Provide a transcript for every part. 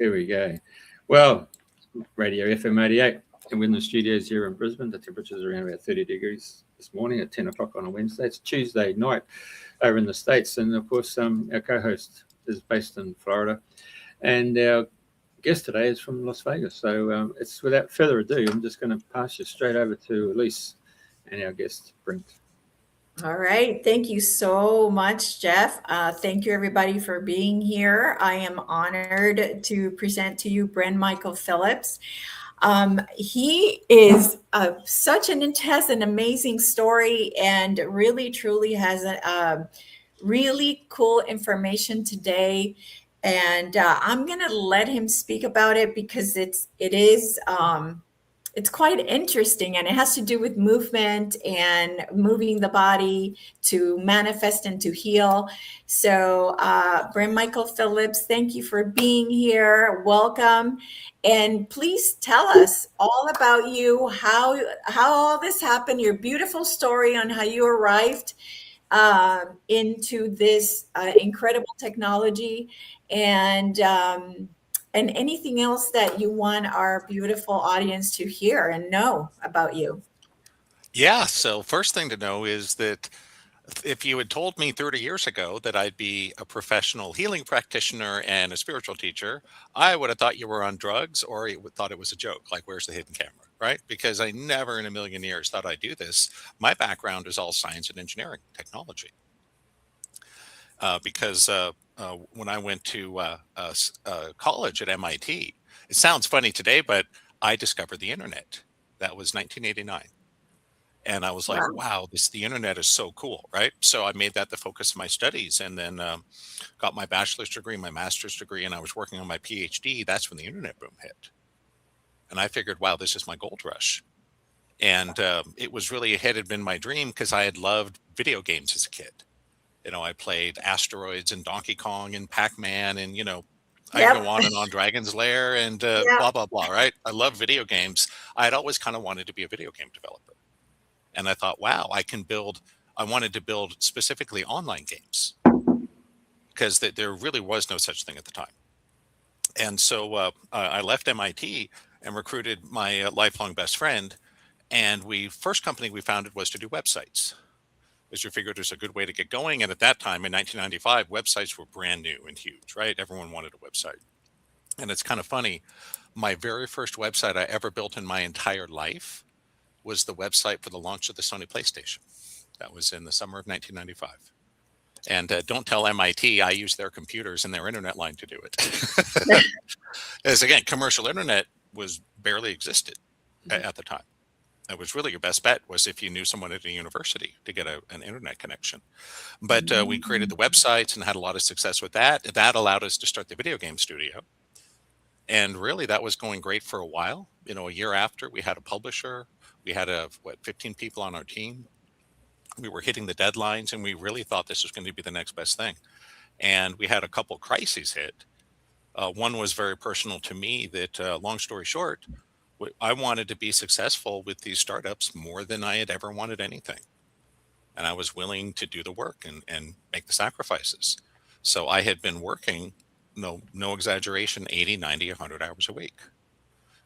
Here we go. Well, Radio FM 88, and we're in the studios here in Brisbane. The temperature's around about 30 degrees this morning at 10 o'clock on a Wednesday. It's Tuesday night over in the States. And of course, our co-host is based in Florida. And our guest today is from Las Vegas. So it's without further ado, I'm just going to pass you straight over to Elise and our guest, Brent. All right. Thank you so much, Jeff. Thank you, everybody, for being here. I am honored to present to you Brent Michael Phillips. He is has an amazing story and really, truly has a really cool information today. And I'm going to let him speak about it because it's quite interesting, and it has to do with movement and moving the body to manifest and to heal. So Brent Michael Phillips, thank you for being here. Welcome. And please tell us all about you, how all this happened, your beautiful story on how you arrived into this incredible technology, and anything else that you want our beautiful audience to hear and know about you. Yeah. So first thing to know is that if you had told me 30 years ago that I'd be a professional healing practitioner and a spiritual teacher, I would have thought you were on drugs or you would thought it was a joke, like where's the hidden camera, right? Because I never in a million years thought I'd do this. My background is all science and engineering technology. Because when I went to college at MIT, it sounds funny today, but I discovered the internet. That was 1989. And I was like, wow, the internet is so cool, right? So I made that the focus of my studies, and then got my bachelor's degree, my master's degree, and I was working on my PhD. That's when the internet boom hit. And I figured, wow, this is my gold rush. And it had been my dream because I had loved video games as a kid. I played Asteroids and Donkey Kong and Pac-Man and, I go on and on, Dragon's Lair and blah, blah, blah, right? I love video games. I had always kind of wanted to be a video game developer. And I thought, wow, I wanted to build specifically online games because there really was no such thing at the time. And so I left MIT and recruited my lifelong best friend. And first company we founded was to do websites. As you figured there's a good way to get going. And at that time in 1995, websites were brand new and huge, right? Everyone wanted a website. And it's kind of funny. My very first website I ever built in my entire life was the website for the launch of the Sony PlayStation. That was in the summer of 1995. And don't tell MIT I used their computers and their internet line to do it. As again, commercial internet barely existed at the time. That was really your best bet was if you knew someone at a university to get an internet connection. But we created the websites and had a lot of success with that. That allowed us to start the video game studio. And really that was going great for a while. A year after, we had a publisher. We had 15 people on our team. We were hitting the deadlines and we really thought this was going to be the next best thing. And we had a couple crises hit. One was very personal to me that, long story short, I wanted to be successful with these startups more than I had ever wanted anything. And I was willing to do the work and make the sacrifices. So I had been working, no exaggeration, 80, 90, 100 hours a week,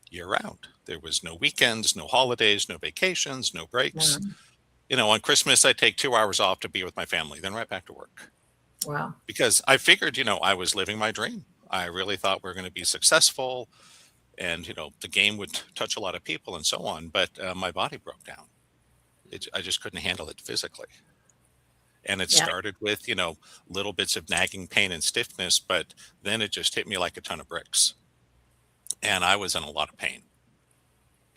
year round. There was no weekends, no holidays, no vacations, no breaks. On Christmas, I'd take 2 hours off to be with my family, then right back to work. Wow. Because I figured, I was living my dream. I really thought we were going to be successful. And, the game would touch a lot of people and so on. But my body broke down. I just couldn't handle it physically. And it started with, little bits of nagging pain and stiffness. But then it just hit me like a ton of bricks. And I was in a lot of pain.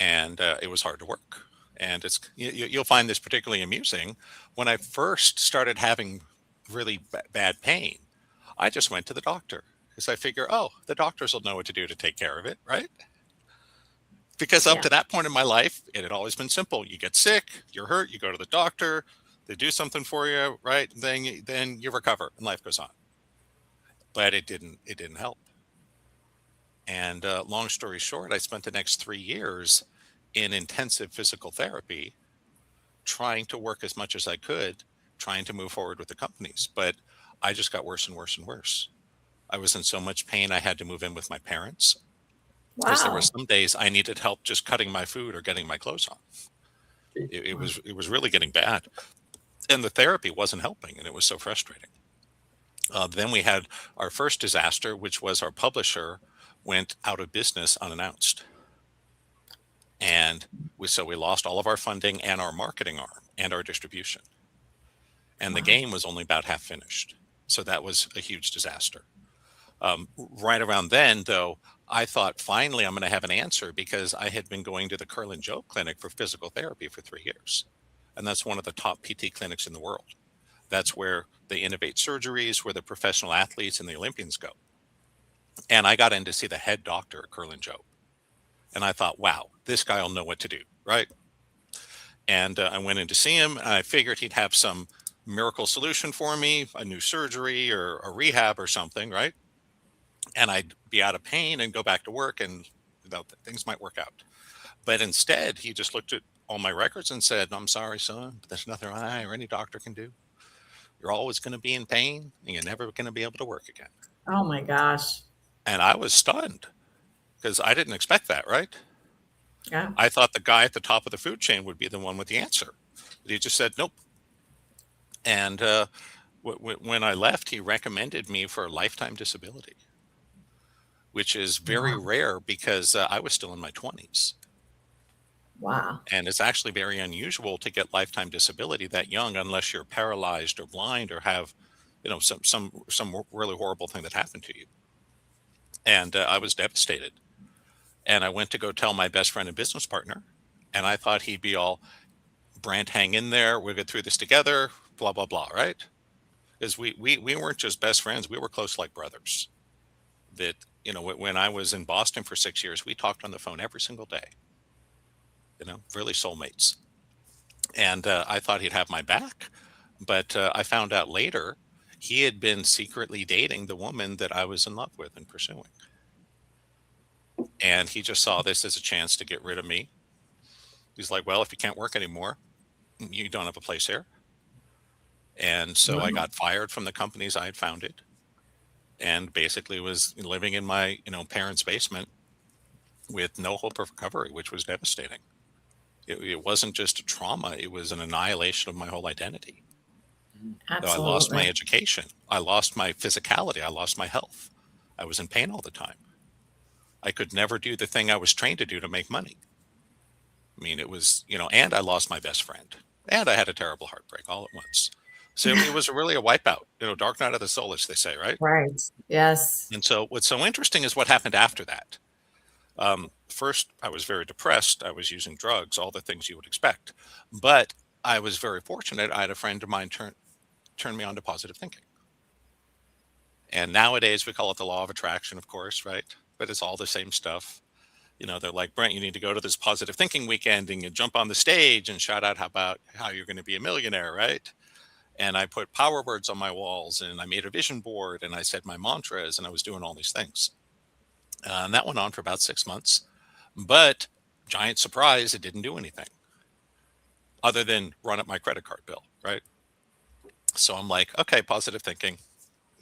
And it was hard to work. And you'll find this particularly amusing. When I first started having really bad pain, I just went to the doctor. Because I figure, the doctors will know what to do to take care of it, right? Because up to that point in my life, it had always been simple. You get sick, you're hurt, you go to the doctor, they do something for you, right? Then you recover and life goes on. But it didn't help. And long story short, I spent the next 3 years in intensive physical therapy, trying to work as much as I could, trying to move forward with the companies. But I just got worse and worse and worse. I was in so much pain, I had to move in with my parents because there were Wow. some days I needed help just cutting my food or getting my clothes on. It was really getting bad, and the therapy wasn't helping, and it was so frustrating. Then we had our first disaster, which was our publisher went out of business unannounced, and we lost all of our funding and our marketing arm and our distribution, and the Wow. game was only about half finished. So that was a huge disaster. Right around then, though, I thought finally I'm going to have an answer because I had been going to the Curlin Joe Clinic for physical therapy for 3 years. And that's one of the top PT clinics in the world. That's where they innovate surgeries, where the professional athletes and the Olympians go. And I got in to see the head doctor at Curlin Joe. And I thought, wow, this guy will know what to do, right? And I went in to see him, and I figured he'd have some miracle solution for me, a new surgery or a rehab or something, right? And I'd be out of pain and go back to work, and things might work out. But instead, he just looked at all my records and said, "I'm sorry, son, but there's nothing I or any doctor can do. You're always going to be in pain, and you're never going to be able to work again." Oh my gosh. And I was stunned because I didn't expect that, right? Yeah. I thought the guy at the top of the food chain would be the one with the answer. But he just said, "Nope." And when I left, he recommended me for a lifetime disability, which is very Wow. rare because I was still in my 20s. Wow. And it's actually very unusual to get lifetime disability that young, unless you're paralyzed or blind or have, some really horrible thing that happened to you. And I was devastated. And I went to go tell my best friend and business partner, and I thought he'd be all, "Brent, hang in there. We'll get through this together." Blah blah blah. Right? Because we weren't just best friends; we were close like brothers. That when I was in Boston for 6 years, we talked on the phone every single day. Really soulmates. And I thought he'd have my back, but I found out later he had been secretly dating the woman that I was in love with and pursuing. And he just saw this as a chance to get rid of me. He's like, "Well, if you can't work anymore, you don't have a place here." And so I Wow. got fired from the companies I had founded, and basically was living in my parents' basement with no hope of recovery, which was devastating. It wasn't just a trauma; it was an annihilation of my whole identity. So I lost my Absolutely. education. I lost my physicality. I lost my health. I was in pain all the time. I could never do the thing I was trained to do to make money. I mean, it was, and I lost my best friend, and I had a terrible heartbreak all at once. So it was really a wipeout, dark night of the soul, as they say, right? Right. Yes. And so what's so interesting is what happened after that. First, I was very depressed. I was using drugs, all the things you would expect. But I was very fortunate. I had a friend of mine turn me on to positive thinking. And nowadays we call it the law of attraction, of course, right? But it's all the same stuff. They're like, "Brent, you need to go to this positive thinking weekend and you jump on the stage and shout out about how you're going to be a millionaire," right? And I put power words on my walls, and I made a vision board, and I said my mantras, and I was doing all these things. And that went on for about 6 months. But giant surprise, it didn't do anything other than run up my credit card bill, right? So I'm like, okay, positive thinking,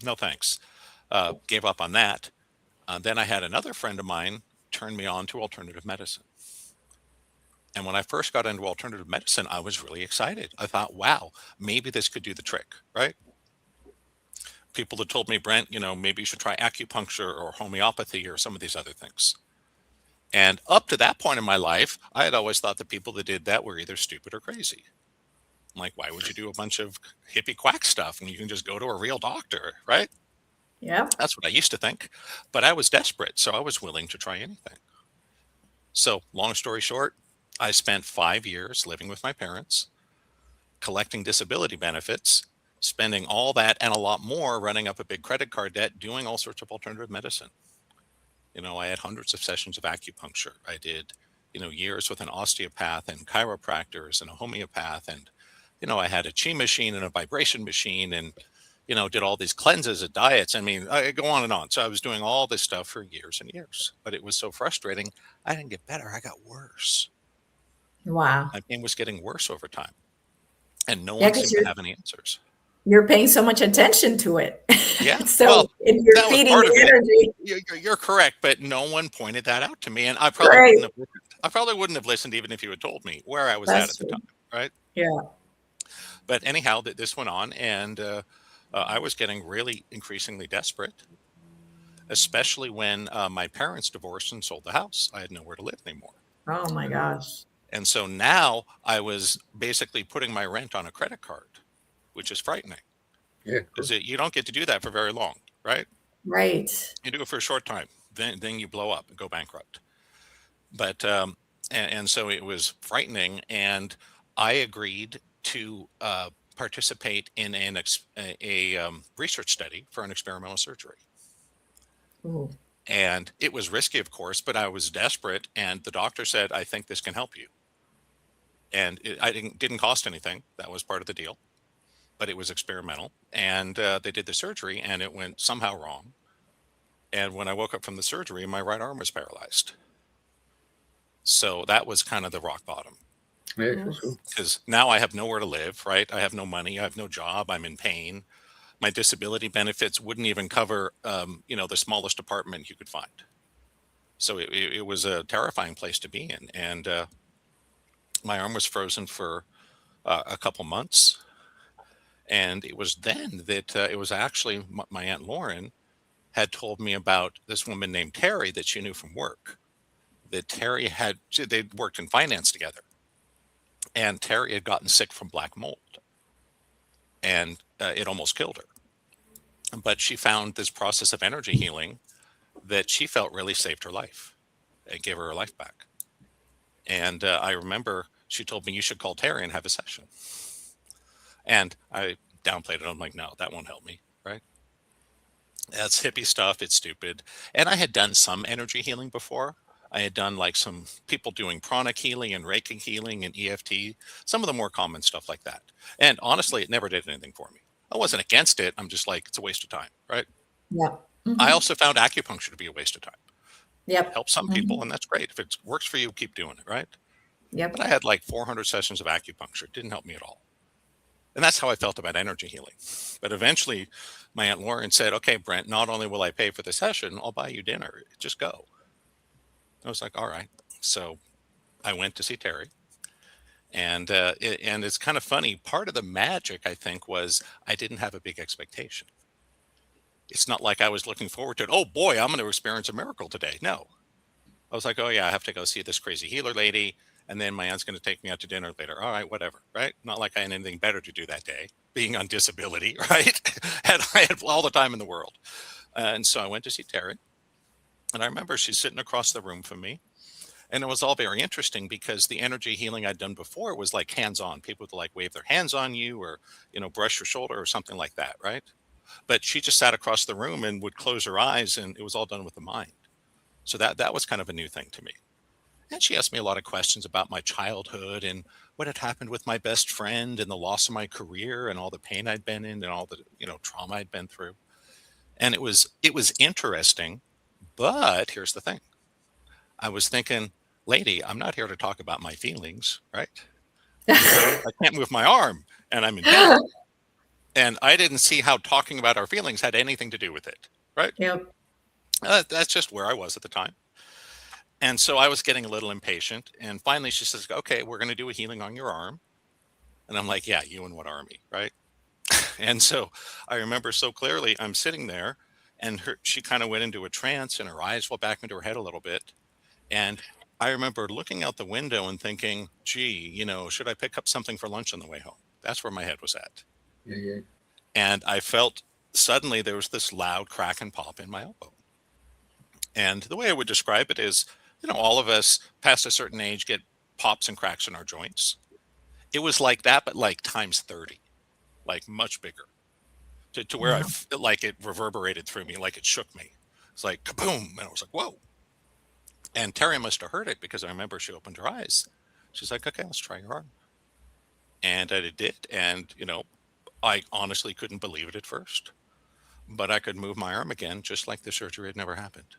no thanks. Gave up on that. Then I had another friend of mine turn me on to alternative medicine. And when I first got into alternative medicine, I was really excited. I thought, wow, maybe this could do the trick, right? People had told me, "Brent, maybe you should try acupuncture or homeopathy or some of these other things." And up to that point in my life, I had always thought the people that did that were either stupid or crazy. I'm like, why would you do a bunch of hippie quack stuff when you can just go to a real doctor, right? Yep. That's what I used to think. But I was desperate, so I was willing to try anything. So long story short, I spent 5 years living with my parents, collecting disability benefits, spending all that and a lot more, running up a big credit card debt, doing all sorts of alternative medicine. I had hundreds of sessions of acupuncture. I did, years with an osteopath and chiropractors and a homeopath. And, I had a chi machine and a vibration machine and, did all these cleanses and diets. I mean, I go on and on. So I was doing all this stuff for years and years, but it was so frustrating. I didn't get better. I got worse. Wow. My pain was getting worse over time, and no Yeah, one because seemed to have any answers. You're paying so much attention to it. Yeah. So Well, if you're that was feeding part of the it. energy, You're correct, but no one pointed that out to me, and right? I probably wouldn't have listened even if you had told me where I was That's at the true. time, right? Yeah. But anyhow, this went on, and I was getting really increasingly desperate, especially when my parents divorced and sold the house. I had nowhere to live anymore. Oh my gosh. And so now I was basically putting my rent on a credit card, which is frightening Yeah, because cool. you don't get to do that for very long, right? Right. You do it for a short time, then you blow up and go bankrupt. But and so it was frightening, and I agreed to participate in a research study for an experimental surgery. Ooh. And it was risky, of course, but I was desperate, and the doctor said, "I think this can help you." And I didn't cost anything. That was part of the deal, but it was experimental. And they did the surgery, and it went somehow wrong. And when I woke up from the surgery, my right arm was paralyzed. So that was kind of the rock bottom. Yeah, for sure. Because now I have nowhere to live, right? I have no money. I have no job. I'm in pain. My disability benefits wouldn't even cover, the smallest apartment you could find. So it was a terrifying place to be in. And my arm was frozen for a couple months. And it was then that it was actually my Aunt Lauren had told me about this woman named Terry that she knew from work. That Terry they'd worked in finance together. And Terry had gotten sick from black mold. And it almost killed her. But she found this process of energy healing that she felt really saved her life and gave her life back. And I remember she told me, "You should call Terry and have a session." And I downplayed it. I'm like, "No, that won't help me." Right. That's hippie stuff. It's stupid. And I had done some energy healing before. I had done like some people doing pranic healing and Reiki healing and EFT, some of the more common stuff like that. And honestly, it never did anything for me. I wasn't against it. I'm just like, it's a waste of time. Right. Yeah. I also found acupuncture to be a waste of time. Yep. Helps some people, and that's great. If it works for you, keep doing it. Right. Yep. But I had like 400 sessions of acupuncture. It didn't help me at all. And that's how I felt about energy healing. But eventually, my Aunt Lauren said, "Okay, Brent, not only will I pay for the session, I'll buy you dinner. Just go." I was like, "All right." So I went to see Terry. And it's kind of funny. Part of the magic, I think, was I didn't have a big expectation. It's not like I was looking forward to it. Oh, boy, I'm going to experience a miracle today. No. I was like, "Oh, yeah, I have to go see this crazy healer lady. And then my aunt's going to take me out to dinner later." All right, whatever, right? Not like I had anything better to do that day, being on disability, right? And I had all the time in the world. And so I went to see Terry. And I remember she's sitting across the room from me. And it was all very interesting because the energy healing I'd done before was like hands-on. People would like wave their hands on you or, brush your shoulder or something like that, right? But she just sat across the room and would close her eyes, and it was all done with the mind. So that was kind of a new thing to me. And she asked me a lot of questions about my childhood and what had happened with my best friend and the loss of my career and all the pain I'd been in and all the, trauma I'd been through. And it was interesting, but here's the thing. I was thinking, lady, I'm not here to talk about my feelings, right? I can't move my arm and I'm in pain. And I didn't see how talking about our feelings had anything to do with it, right? Yep. That's just where I was at the time. And so I was getting a little impatient. And finally she says, "Okay, we're going to do a healing on your arm." And I'm like, "Yeah, you and what army?" Right. And so I remember so clearly I'm sitting there and she kind of went into a trance and her eyes went back into her head a little bit. And I remember looking out the window and thinking, gee, should I pick up something for lunch on the way home? That's where my head was at. Yeah, yeah. And I felt suddenly there was this loud crack and pop in my elbow. And the way I would describe it is, all of us past a certain age get pops and cracks in our joints. It was like that, but like times 30, like much bigger to where I felt like it reverberated through me, like it shook me. It's like kaboom. And I was like, whoa. And Terry must have heard it because I remember she opened her eyes. She's like, "Okay, let's try your arm." And I did. And, I honestly couldn't believe it at first, but I could move my arm again, just like the surgery had never happened.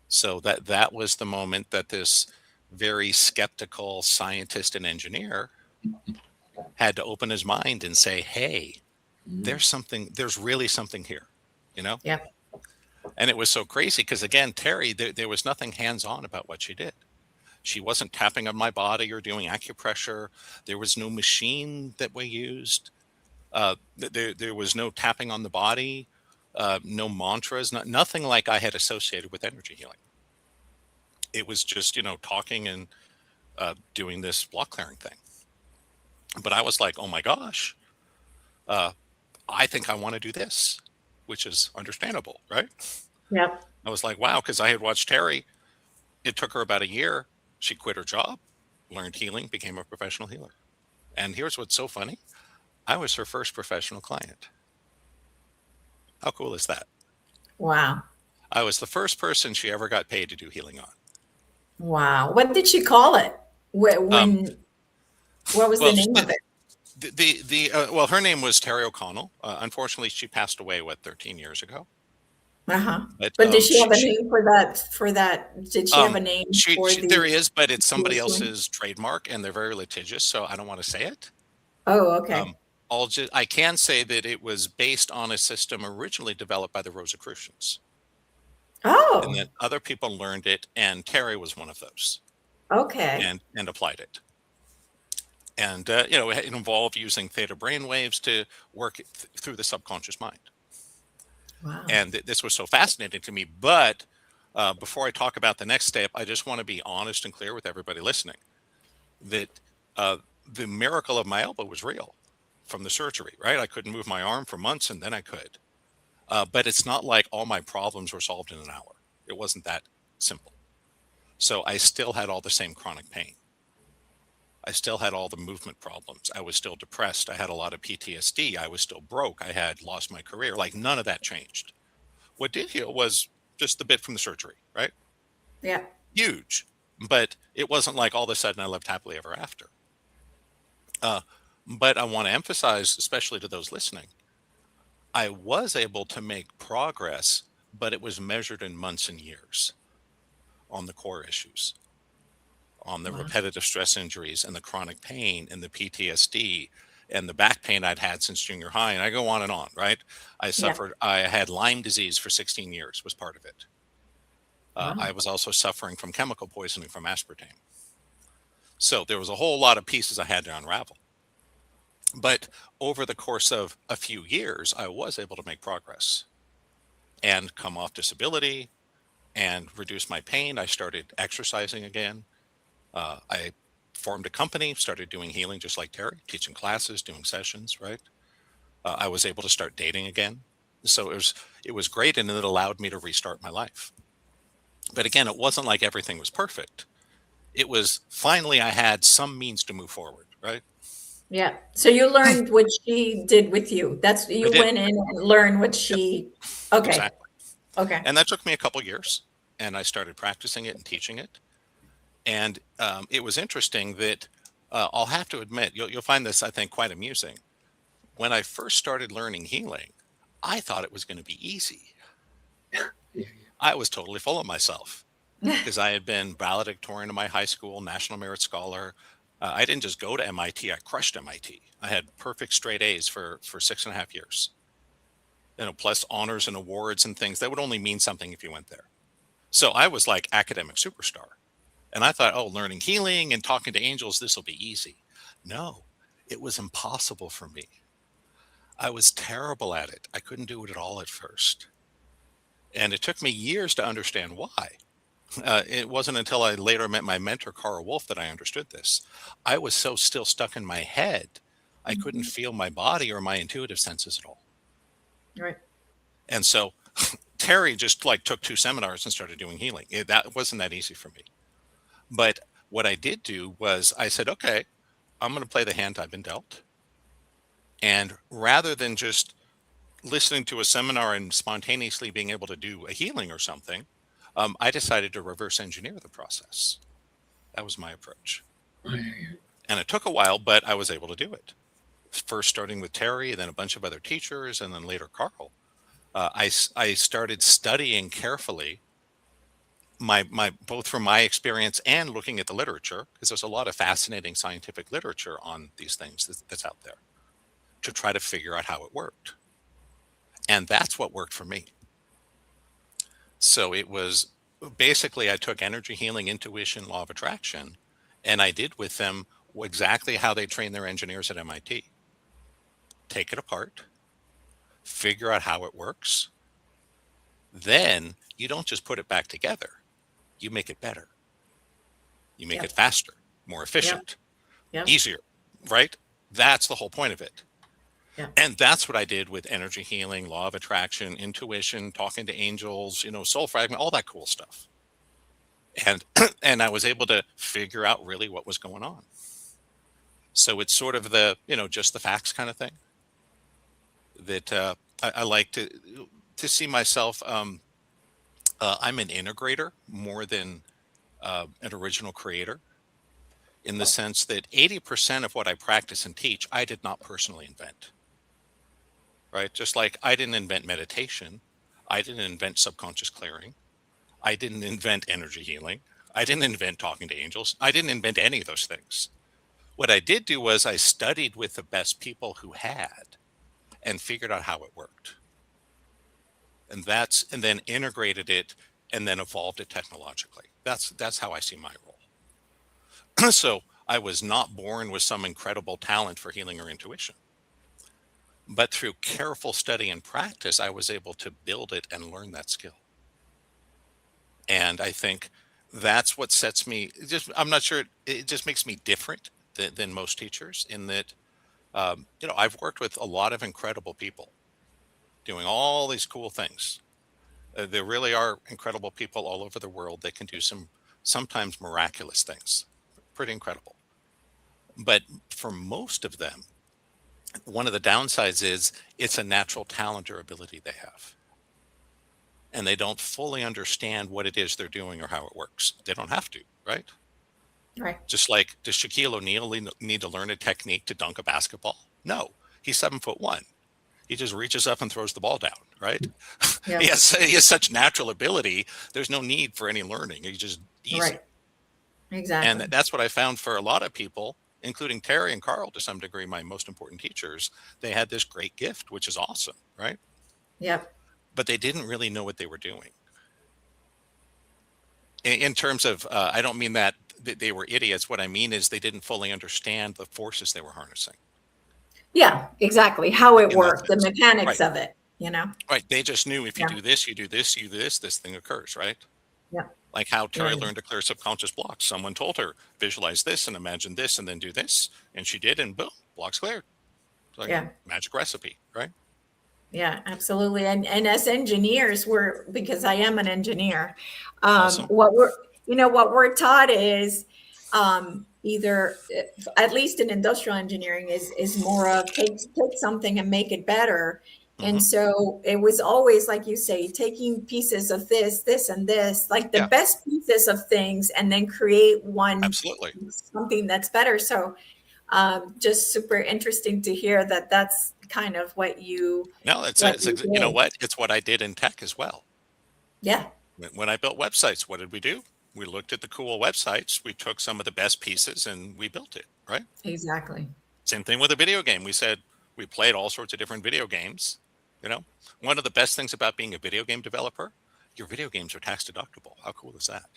So that was the moment that this very skeptical scientist and engineer had to open his mind and say, "Hey, there's really something here, you know? Yeah. And it was so crazy because, again, Terry, there was nothing hands-on about what she did. She wasn't tapping on my body or doing acupressure. There was no machine that we used. There was no tapping on the body, no mantras, nothing like I had associated with energy healing. It was just, talking and doing this block clearing thing. But I was like, oh my gosh, I think I want to do this, which is understandable, right? Yep. I was like, wow, because I had watched Terry. It took her about a year. She quit her job, learned healing, became a professional healer. And here's what's so funny. I was her first professional client. How cool is that? Wow. I was the first person she ever got paid to do healing on. Wow. What did she call it? What was the Well, name of it? well, her name was Terry O'Connell. Unfortunately, she passed away, 13 years ago. Uh-huh. But But did she have a name for that? Did she have a name for the? There is, but it's somebody healing? else's trademark, and they're very litigious, so I don't want to say it. Oh, okay. I can say that it was based on a system originally developed by the Rosicrucians, Oh, and then other people learned it, and Terry was one of those, okay. and applied it. And it involved using theta brainwaves to work through the subconscious mind. Wow. And this was so fascinating to me. But before I talk about the next step, I just want to be honest and clear with everybody listening that the miracle of my elbow was real from the surgery, right? I couldn't move my arm for months, and then I could. But it's not like all my problems were solved in an hour. It wasn't that simple. So I still had all the same chronic pain. I still had all the movement problems. I was still depressed. I had a lot of PTSD. I was still broke. I had lost my career. Like, none of that changed. What did heal was just the bit from the surgery, right? Yeah. Huge. But it wasn't like all of a sudden I lived happily ever after. But I want to emphasize, especially to those listening, I was able to make progress, but it was measured in months and years on the core issues, on the Wow. repetitive stress injuries and the chronic pain and the PTSD and the back pain I'd had since junior high. And I go on and on, right? I had Lyme disease for 16 years, was part of it. Wow. I was also suffering from chemical poisoning from aspartame. So there was a whole lot of pieces I had to unravel. But over the course of a few years, I was able to make progress and come off disability and reduce my pain. I started exercising again. I formed a company, started doing healing just like Terry, teaching classes, doing sessions, right? I was able to start dating again. So it was great, and it allowed me to restart my life. But again, it wasn't like everything was perfect. It was finally I had some means to move forward, right? Yeah. So you learned what she did with you. You did. went in and learned what she. Okay. Exactly. Okay. And that took me a couple years, and I started practicing it and teaching it. And it was interesting that I'll have to admit, you'll find this, I think, quite amusing. When I first started learning healing, I thought it was going to be easy. I was totally full of myself because I had been valedictorian in my high school, National Merit Scholar. I didn't just go to MIT, I crushed MIT. I had perfect straight A's for 6.5 years. Plus honors and awards and things that would only mean something if you went there. So I was like academic superstar. And I thought, learning healing and talking to angels, this will be easy. No, it was impossible for me. I was terrible at it. I couldn't do it at all at first. And it took me years to understand why. It wasn't until I later met my mentor, Carl Wolf, that I understood this. I was so still stuck in my head, I couldn't feel my body or my intuitive senses at all. Right. And so Terry just took 2 seminars and started doing healing. That wasn't that easy for me. But what I did do was I said, okay, I'm going to play the hand I've been dealt. And rather than just listening to a seminar and spontaneously being able to do a healing or something, I decided to reverse engineer the process. That was my approach. And it took a while, but I was able to do it. First starting with Terry, then a bunch of other teachers, and then later Carl. I started studying carefully both from my experience and looking at the literature, because there's a lot of fascinating scientific literature on these things that's out there. to try to figure out how it worked. And that's what worked for me. So it was basically, I took energy healing, intuition, law of attraction, and I did with them exactly how they train their engineers at MIT. Take it apart, figure out how it works. Then you don't just put it back together. You make it better. You make it faster, more efficient, easier, right? That's the whole point of it. Yeah. And that's what I did with energy healing, law of attraction, intuition, talking to angels, soul fragment, all that cool stuff. And and I was able to figure out really what was going on. So it's sort of the, just the facts kind of thing that I like to see myself. I'm an integrator more than an original creator, in the sense that 80% of what I practice and teach, I did not personally invent. Right? Just like I didn't invent meditation. I didn't invent subconscious clearing. I didn't invent energy healing. I didn't invent talking to angels. I didn't invent any of those things. What I did do was I studied with the best people who had and figured out how it worked. And then integrated it and then evolved it technologically. That's how I see my role. So I was not born with some incredible talent for healing or intuition. But through careful study and practice, I was able to build it and learn that skill. And I think that's what sets me, I'm not sure, it just makes me different than most teachers, in that, I've worked with a lot of incredible people doing all these cool things. There really are incredible people all over the world that can do some sometimes miraculous things. Pretty incredible. But for most of them, one of the downsides is it's a natural talent or ability they have. And they don't fully understand what it is they're doing or how it works. They don't have to, right? Right. Just like, does Shaquille O'Neal need to learn a technique to dunk a basketball? No, he's 7'1". He just reaches up and throws the ball down, right? Yeah. he has such natural ability. There's no need for any learning. He's just easy. Right. Exactly. And that's what I found for a lot of people, including Terry and Carl, to some degree, my most important teachers. They had this great gift, which is awesome, right? Yep. But they didn't really know what they were doing. In terms of, I don't mean that they were idiots. What I mean is they didn't fully understand the forces they were harnessing. Yeah, exactly. How it worked, the mechanics of it, Right. They just knew if you do this, you do this, this thing occurs, right? Yeah. Like how Terry learned to clear subconscious blocks. Someone told her, visualize this and imagine this and then do this. And she did, and boom, blocks cleared. Like magic recipe, right? Yeah, absolutely. And as engineers, because I am an engineer, Awesome. what we're taught is either, at least in industrial engineering, is more of take something and make it better. And so it was always, like you say, taking pieces of this, and this, like the best pieces of things, and then create something that's better. So just super interesting to hear that that's kind of what you. No, you know what? It's what I did in tech as well. Yeah. When I built websites, what did we do? We looked at the cool websites. We took some of the best pieces and we built it, right? Exactly. Same thing with a video game. We said we played all sorts of different video games. One of the best things about being a video game developer, your video games are tax deductible. How cool is that?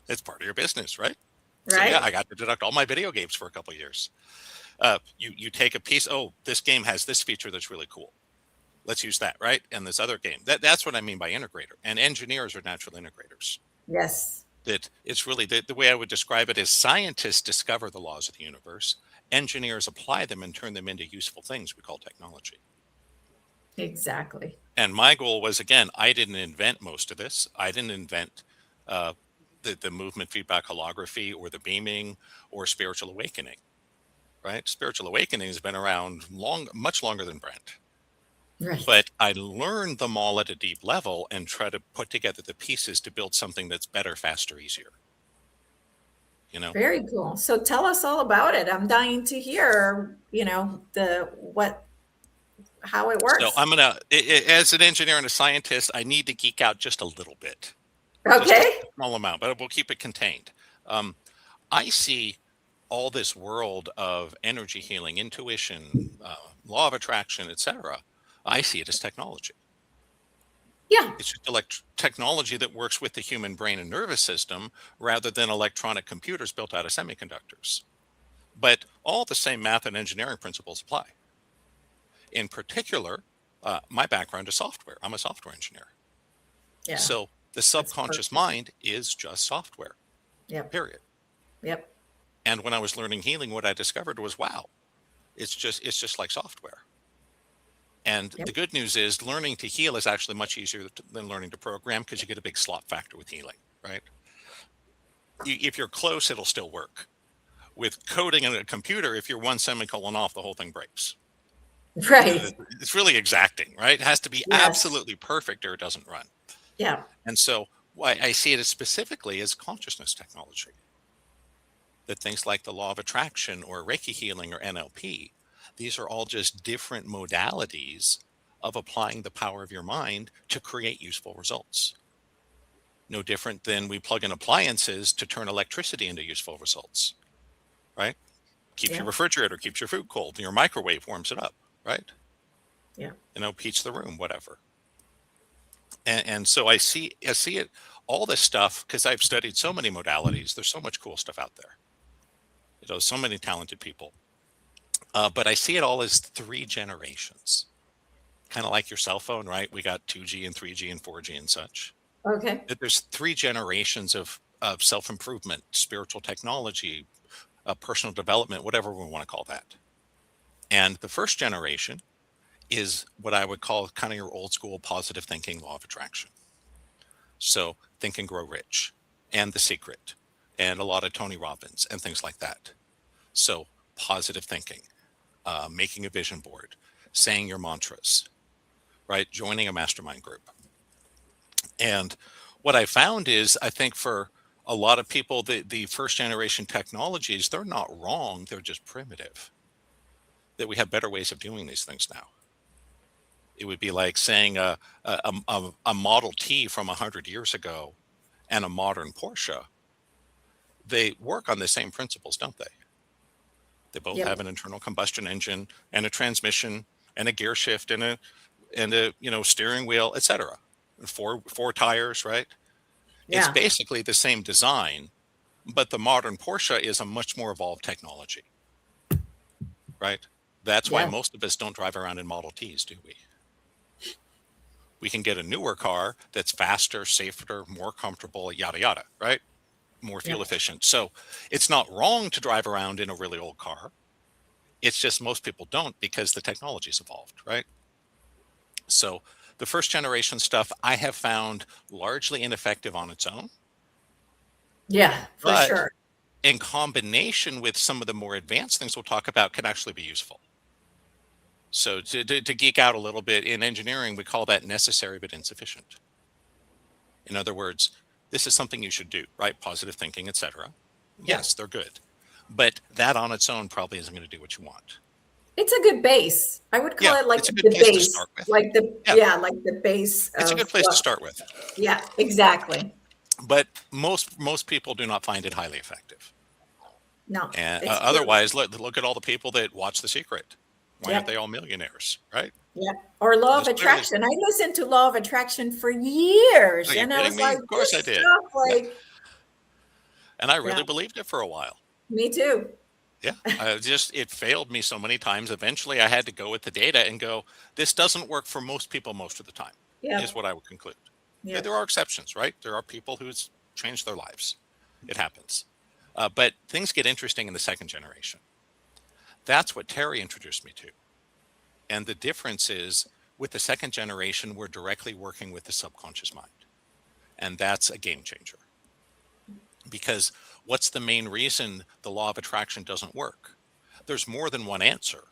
It's part of your business, right? Right. So yeah, I got to deduct all my video games for a couple of years. You take a piece. Oh, this game has this feature that's really cool. Let's use that, right? And this other game. That's what I mean by integrator. And engineers are natural integrators. Yes. That it's really the way I would describe it is scientists discover the laws of the universe. Engineers apply them and turn them into useful things we call technology. Exactly. And my goal was, again, I didn't invent most of this. I didn't invent the movement feedback holography or the beaming or spiritual awakening, right? Spiritual awakening has been around much longer than Brent. Right. But I learned them all at a deep level and try to put together the pieces to build something that's better, faster, easier. Very cool. So tell us all about it. I'm dying to hear, how it works. So I'm as an engineer and a scientist, I need to geek out just a little bit. Okay. Just a small amount, but we'll keep it contained. I see all this world of energy healing, intuition, law of attraction, etc., I see it as technology. Yeah. It's just technology that works with the human brain and nervous system rather than electronic computers built out of semiconductors. But all the same math and engineering principles apply. In particular, my background is software. I'm a software engineer. Yeah. So the subconscious perfect. mind is just software, Yep. period. Yep. And when I was learning healing, what I discovered was, wow, it's just like software. And Yep. the good news is learning to heal is actually much easier than learning to program, because you get a big slop factor with healing, right? If you're close, it'll still work. With coding in a computer, if you're one semicolon off, the whole thing breaks. Right. It's really exacting, right? It has to be Yes. absolutely perfect or it doesn't run. Yeah. And so why I see it as specifically as consciousness technology. That things like the law of attraction or Reiki healing or NLP, these are all just different modalities of applying the power of your mind to create useful results. No different than we plug in appliances to turn electricity into useful results, right? Keeps your refrigerator, keeps your food cold, and your microwave warms it up, right? Yeah. Heats the room, whatever. And so I see it, all this stuff, because I've studied so many modalities. There's so much cool stuff out there. So many talented people. But I see it all as 3 generations, kind of like your cell phone, right? We got 2G and 3G and 4G and such. Okay. There's 3 generations of self-improvement, spiritual technology, personal development, whatever we want to call that. And the first generation is what I would call kind of your old school positive thinking, law of attraction. So Think and Grow Rich and The Secret and a lot of Tony Robbins and things like that. So positive thinking, making a vision board, saying your mantras, right? Joining a mastermind group. And what I found is, I think for a lot of people, the first generation technologies, they're not wrong. They're just primitive. That we have better ways of doing these things now. It would be like saying a Model T from 100 years ago and a modern Porsche. They work on the same principles, don't they? They both have an internal combustion engine and a transmission and a gear shift and a steering wheel, etc. Four tires, right? Yeah. It's basically the same design, but the modern Porsche is a much more evolved technology, right? That's why most of us don't drive around in Model Ts, do we? We can get a newer car that's faster, safer, more comfortable, yada, yada, right? More fuel efficient. So it's not wrong to drive around in a really old car. It's just most people don't, because the technology's evolved, right? So the first generation stuff I have found largely ineffective on its own. Yeah, for sure. In combination with some of the more advanced things we'll talk about, can actually be useful. So to geek out a little bit, in engineering, we call that necessary but insufficient. In other words, this is something you should do, right? Positive thinking, etc. Yes, they're good. But that on its own probably isn't going to do what you want. It's a good base. I would call it like it's a good the place base. to start with. Like the base. It's a good place to start with. Yeah, exactly. But most people do not find it highly effective. No. And otherwise, look at all the people that watch The Secret. Why aren't they all millionaires, right? Yeah. Or law of attraction. I listened to law of attraction for years. And I was like, of course I did. And I really believed it for a while. Me too. Yeah. It failed me so many times. Eventually I had to go with the data and go, this doesn't work for most people most of the time, is what I would conclude. Yeah. There are exceptions, right? There are people who's changed their lives. It happens. But things get interesting in the second generation. That's what Terry introduced me to. And the difference is, with the second generation, we're directly working with the subconscious mind. And that's a game changer. Because what's the main reason the law of attraction doesn't work? There's more than one answer.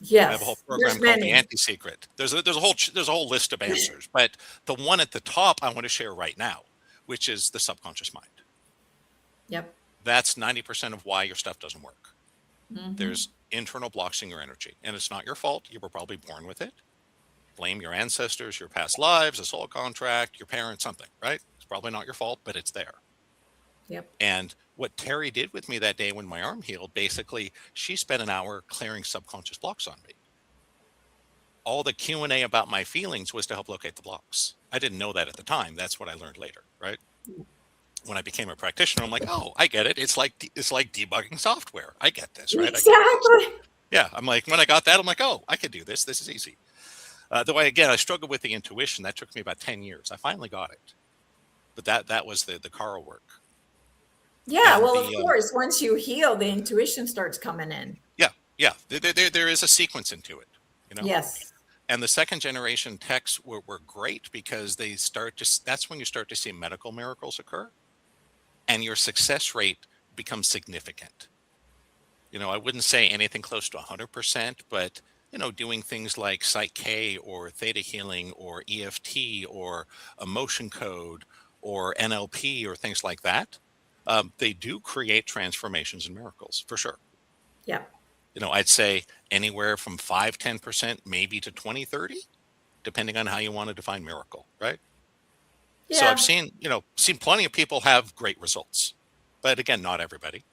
Yes. I have a whole program called The Anti-Secret. There's a whole list of answers, but the one at the top I want to share right now, which is the subconscious mind. Yep. That's 90% of why your stuff doesn't work. There's internal blocks in your energy, and it's not your fault. You were probably born with it. Blame your ancestors, your past lives, a soul contract, your parents, something, right? It's probably not your fault, but it's there. Yep. And what Terry did with me that day when my arm healed, basically, she spent an hour clearing subconscious blocks on me. All the Q&A about my feelings was to help locate the blocks. I didn't know that at the time. That's what I learned later, right? When I became a practitioner, I'm like, oh, I get it. It's like debugging software. I get this, right? I get this. Exactly. Yeah, I'm like, when I got that, I'm like, oh, I could do this. This is easy. Though I struggled with the intuition. That took me about 10 years. I finally got it. But that was the Carl work. Yeah, And well, of course, once you heal, the intuition starts coming in. Yeah. There is a sequence into it, you know? Yes. And the second generation techs were great because that's when you start to see medical miracles occur and your success rate becomes significant. You know, I wouldn't say anything close to 100%, but, you know, doing things like Psych K or theta healing or EFT or emotion code or NLP or things like that, they do create transformations and miracles for sure. Yeah. You know, I'd say anywhere from 5-10%, maybe to 20-30, depending on how you want to define miracle, right? Yeah. So I've seen plenty of people have great results, but again, not everybody.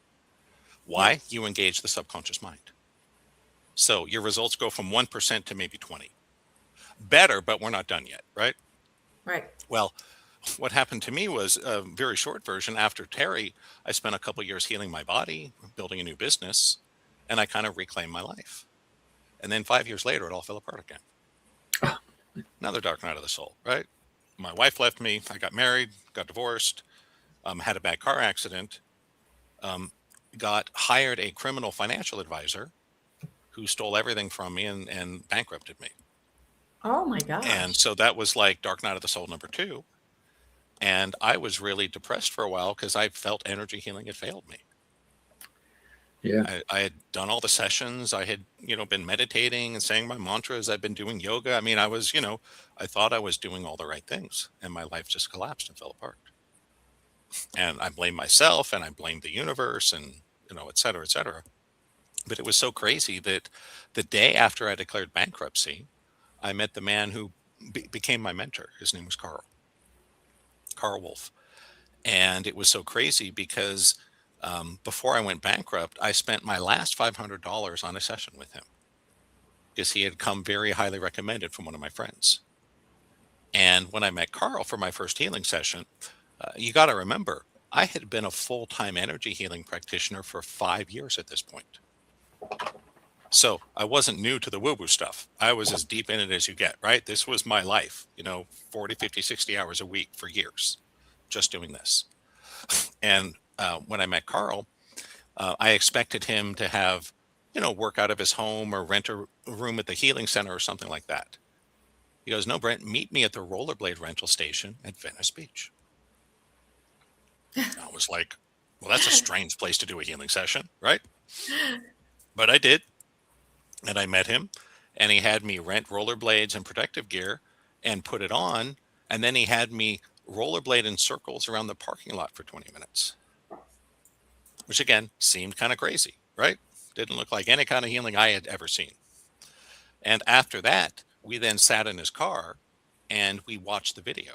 Why? Yes. You engage the subconscious mind. So your results go from 1% to maybe 20. Better, but we're not done yet, right? Right. Well, what happened to me was a very short version. After Terry, I spent a couple of years healing my body, building a new business, and I kind of reclaimed my life. And then 5 years later, it all fell apart again. Another dark night of the soul, right? My wife left me. I got married, got divorced, had a bad car accident, got hired a criminal financial advisor who stole everything from me and bankrupted me. Oh my gosh. And so that was like dark night of the soul number 2. And I was really depressed for a while because I felt energy healing had failed me. Yeah. I had done all the sessions. I had, been meditating and saying my mantras. I've been doing yoga. I mean, I was, I thought I was doing all the right things and my life just collapsed and fell apart. And I blamed myself and I blamed the universe and, et cetera, et cetera. But it was so crazy that the day after I declared bankruptcy, I met the man who became my mentor. His name was Carl Wolf. And it was so crazy because before I went bankrupt, I spent my last $500 on a session with him because he had come very highly recommended from one of my friends. And when I met Carl for my first healing session, you got to remember, I had been a full-time energy healing practitioner for 5 years at this point. So I wasn't new to the woo-woo stuff. I was as deep in it as you get, right? This was my life, 40, 50, 60 hours a week for years, just doing this. And when I met Carl, I expected him to have, work out of his home or rent a room at the healing center or something like that. He goes, no, Brent, meet me at the rollerblade rental station at Venice Beach. I was like, well, that's a strange place to do a healing session, right? But I did. And I met him and he had me rent rollerblades and protective gear and put it on. And then he had me rollerblade in circles around the parking lot for 20 minutes, which again seemed kind of crazy, right? Didn't look like any kind of healing I had ever seen. And after that, we then sat in his car and we watched the video.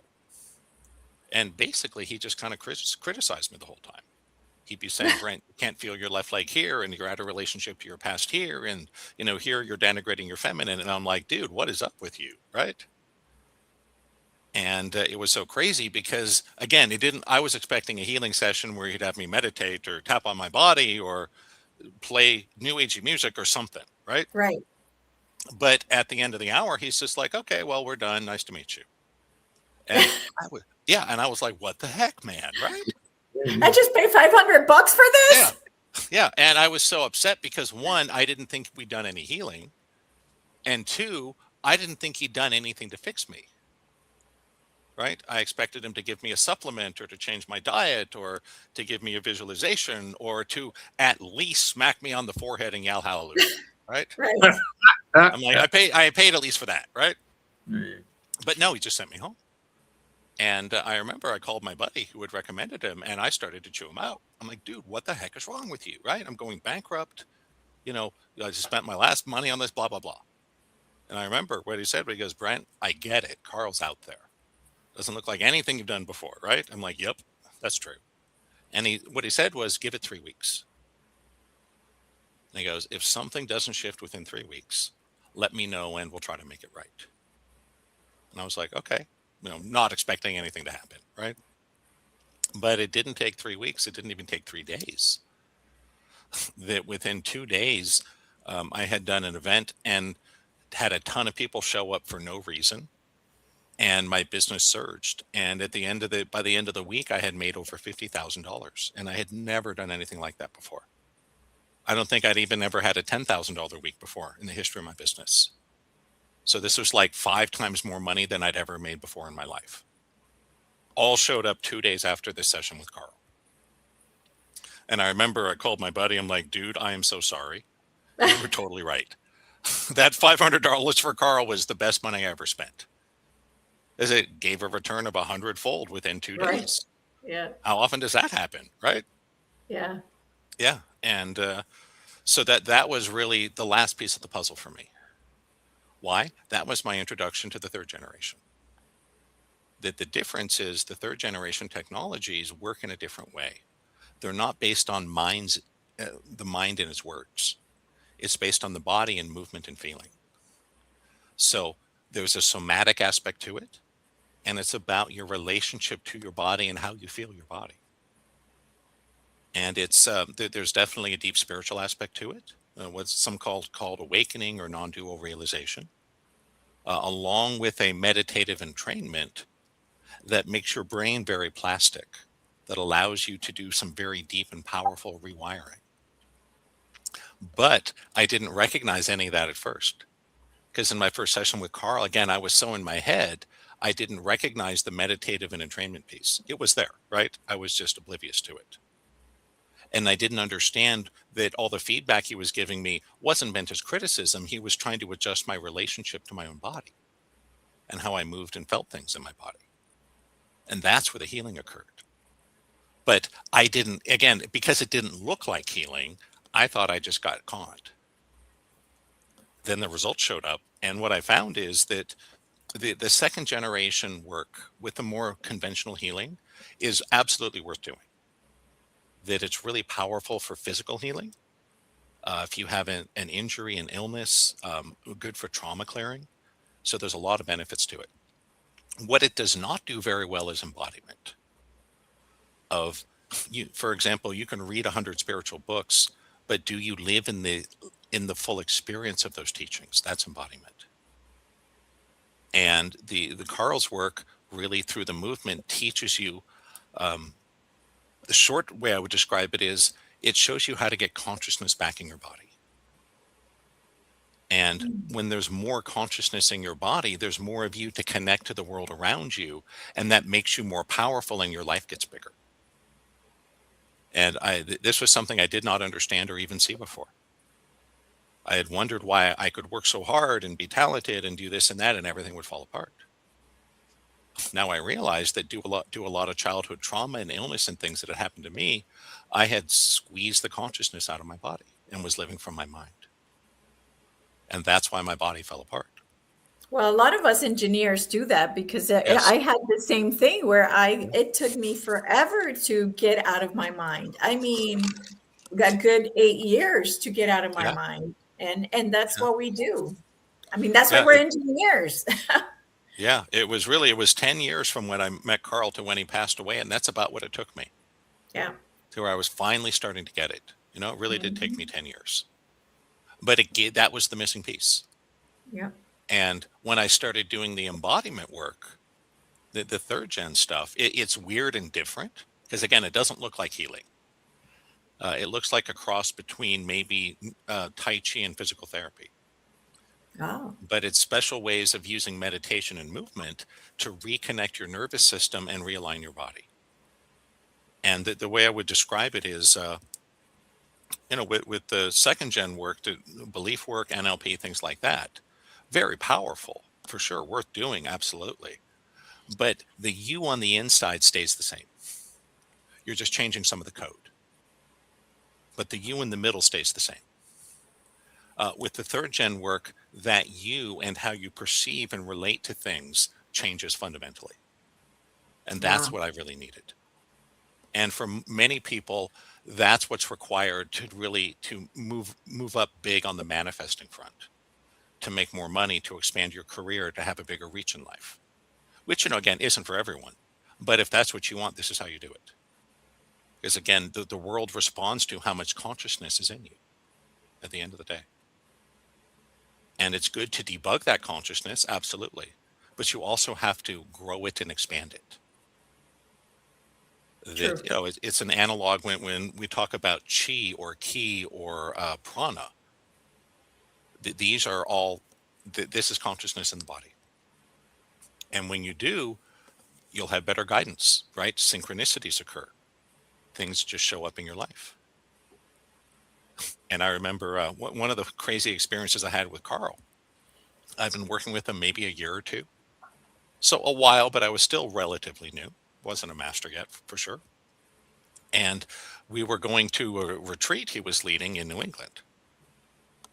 And basically, he just kind of criticized me the whole time. He'd be saying, Brent, you can't feel your left leg here, and you're out of relationship to your past here, and here you're denigrating your feminine. And I'm like, dude, what is up with you, right? And it was so crazy because, again, I was expecting a healing session where he'd have me meditate or tap on my body or play new agey music or something, right? Right. But at the end of the hour, he's just like, okay, well, we're done. Nice to meet you. And I was like, what the heck, man, right? I just paid $500 for this. Yeah. And I was so upset because 1, I didn't think we'd done any healing. And 2, I didn't think he'd done anything to fix me. Right? I expected him to give me a supplement or to change my diet or to give me a visualization or to at least smack me on the forehead and yell hallelujah. Right? Right. I'm like, I paid at least for that. Right? Mm. But no, he just sent me home. And I remember I called my buddy who had recommended him and I started to chew him out. I'm like, dude, what the heck is wrong with you? Right? I'm going bankrupt. I just spent my last money on this, blah, blah, blah. And I remember what he said, he goes, Brent, I get it. Carl's out there. Doesn't look like anything you've done before, right? I'm like, yep, that's true. And what he said was, give it 3 weeks. And he goes, if something doesn't shift within 3 weeks, let me know and we'll try to make it right. And I was like, okay, not expecting anything to happen, right? But it didn't take 3 weeks. It didn't even take 3 days. That within 2 days, I had done an event and had a ton of people show up for no reason. And my business surged. And by the end of the week, I had made over $50,000. And I had never done anything like that before. I don't think I'd even ever had a $10,000 week before in the history of my business. So this was like 5 times more money than I'd ever made before in my life. All showed up 2 days after this session with Carl. And I remember I called my buddy. I'm like, dude, I am so sorry. You were totally right. That $500 for Carl was the best money I ever spent. As it gave a return of 100-fold within 2 Right. days. Yeah. How often does that happen, right? Yeah. Yeah. And so that was really the last piece of the puzzle for me. Why? That was my introduction to the third generation. That the difference is the third generation technologies work in a different way. They're not based on the mind and its words. It's based on the body and movement and feeling. So there's a somatic aspect to it, and it's about your relationship to your body and how you feel your body. And it's there's definitely a deep spiritual aspect to it, what's some called awakening or non-dual realization, along with a meditative entrainment that makes your brain very plastic, that allows you to do some very deep and powerful rewiring. But I didn't recognize any of that at first, because in my first session with Carl, again, I was so in my head, I didn't recognize the meditative and entrainment piece. It was there, right? I was just oblivious to it. And I didn't understand that all the feedback he was giving me wasn't meant as criticism. He was trying to adjust my relationship to my own body and how I moved and felt things in my body. And that's where the healing occurred. But I didn't, again, because it didn't look like healing, I thought I just got caught. Then the results showed up. And what I found is that the second generation work with the more conventional healing is absolutely worth doing. That it's really powerful for physical healing. If you have an injury, an illness, good for trauma clearing. So there's a lot of benefits to it. What it does not do very well is embodiment. For example, you can read 100 spiritual books, but do you live in the full experience of those teachings? That's embodiment. And the Carl's work really through the movement teaches you, the short way I would describe it is it shows you how to get consciousness back in your body. And when there's more consciousness in your body, there's more of you to connect to the world around you. And that makes you more powerful and your life gets bigger. And this was something I did not understand or even see before. I had wondered why I could work so hard and be talented and do this and that and everything would fall apart. Now I realized that due a lot of childhood trauma and illness and things that had happened to me, I had squeezed the consciousness out of my body and was living from my mind. And that's why my body fell apart. Well, a lot of us engineers do that because Yes. I had the same thing where it took me forever to get out of my mind. I mean, a good 8 years to get out of my Yeah. mind. And that's Yeah. what we do. I mean, that's why Yeah, we're engineers. Yeah, it was 10 years from when I met Carl to when he passed away. And that's about what it took me Yeah. to where I was finally starting to get it. It really did take Mhm. me 10 years. But that was the missing piece. Yeah. And when I started doing the embodiment work, the third gen stuff, it's weird and different because, again, it doesn't look like healing. It looks like a cross between maybe Tai Chi and physical therapy. Oh. But it's special ways of using meditation and movement to reconnect your nervous system and realign your body. And the way I would describe it is, with the second gen work, the belief work, NLP, things like that, very powerful for sure, worth doing, absolutely. But the you on the inside stays the same. You're just changing some of the code. But the you in the middle stays the same. With the third gen work, that you and how you perceive and relate to things changes fundamentally. And that's Wow. what I really needed. And for many people, that's what's required to really to move up big on the manifesting front, to make more money, to expand your career, to have a bigger reach in life, which, again, isn't for everyone. But if that's what you want, this is how you do it. Because again, the world responds to how much consciousness is in you at the end of the day. And it's good to debug that consciousness, absolutely. But you also have to grow it and expand it. True. That, it's an analog when we talk about chi or ki or prana. These are all, this is consciousness in the body. And when you do, you'll have better guidance, right? Synchronicities occur. Things just show up in your life. And I remember one of the crazy experiences I had with Carl. I've been working with him maybe a year or two. So a while, but I was still relatively new. Wasn't a master yet, for sure. And we were going to a retreat he was leading in New England.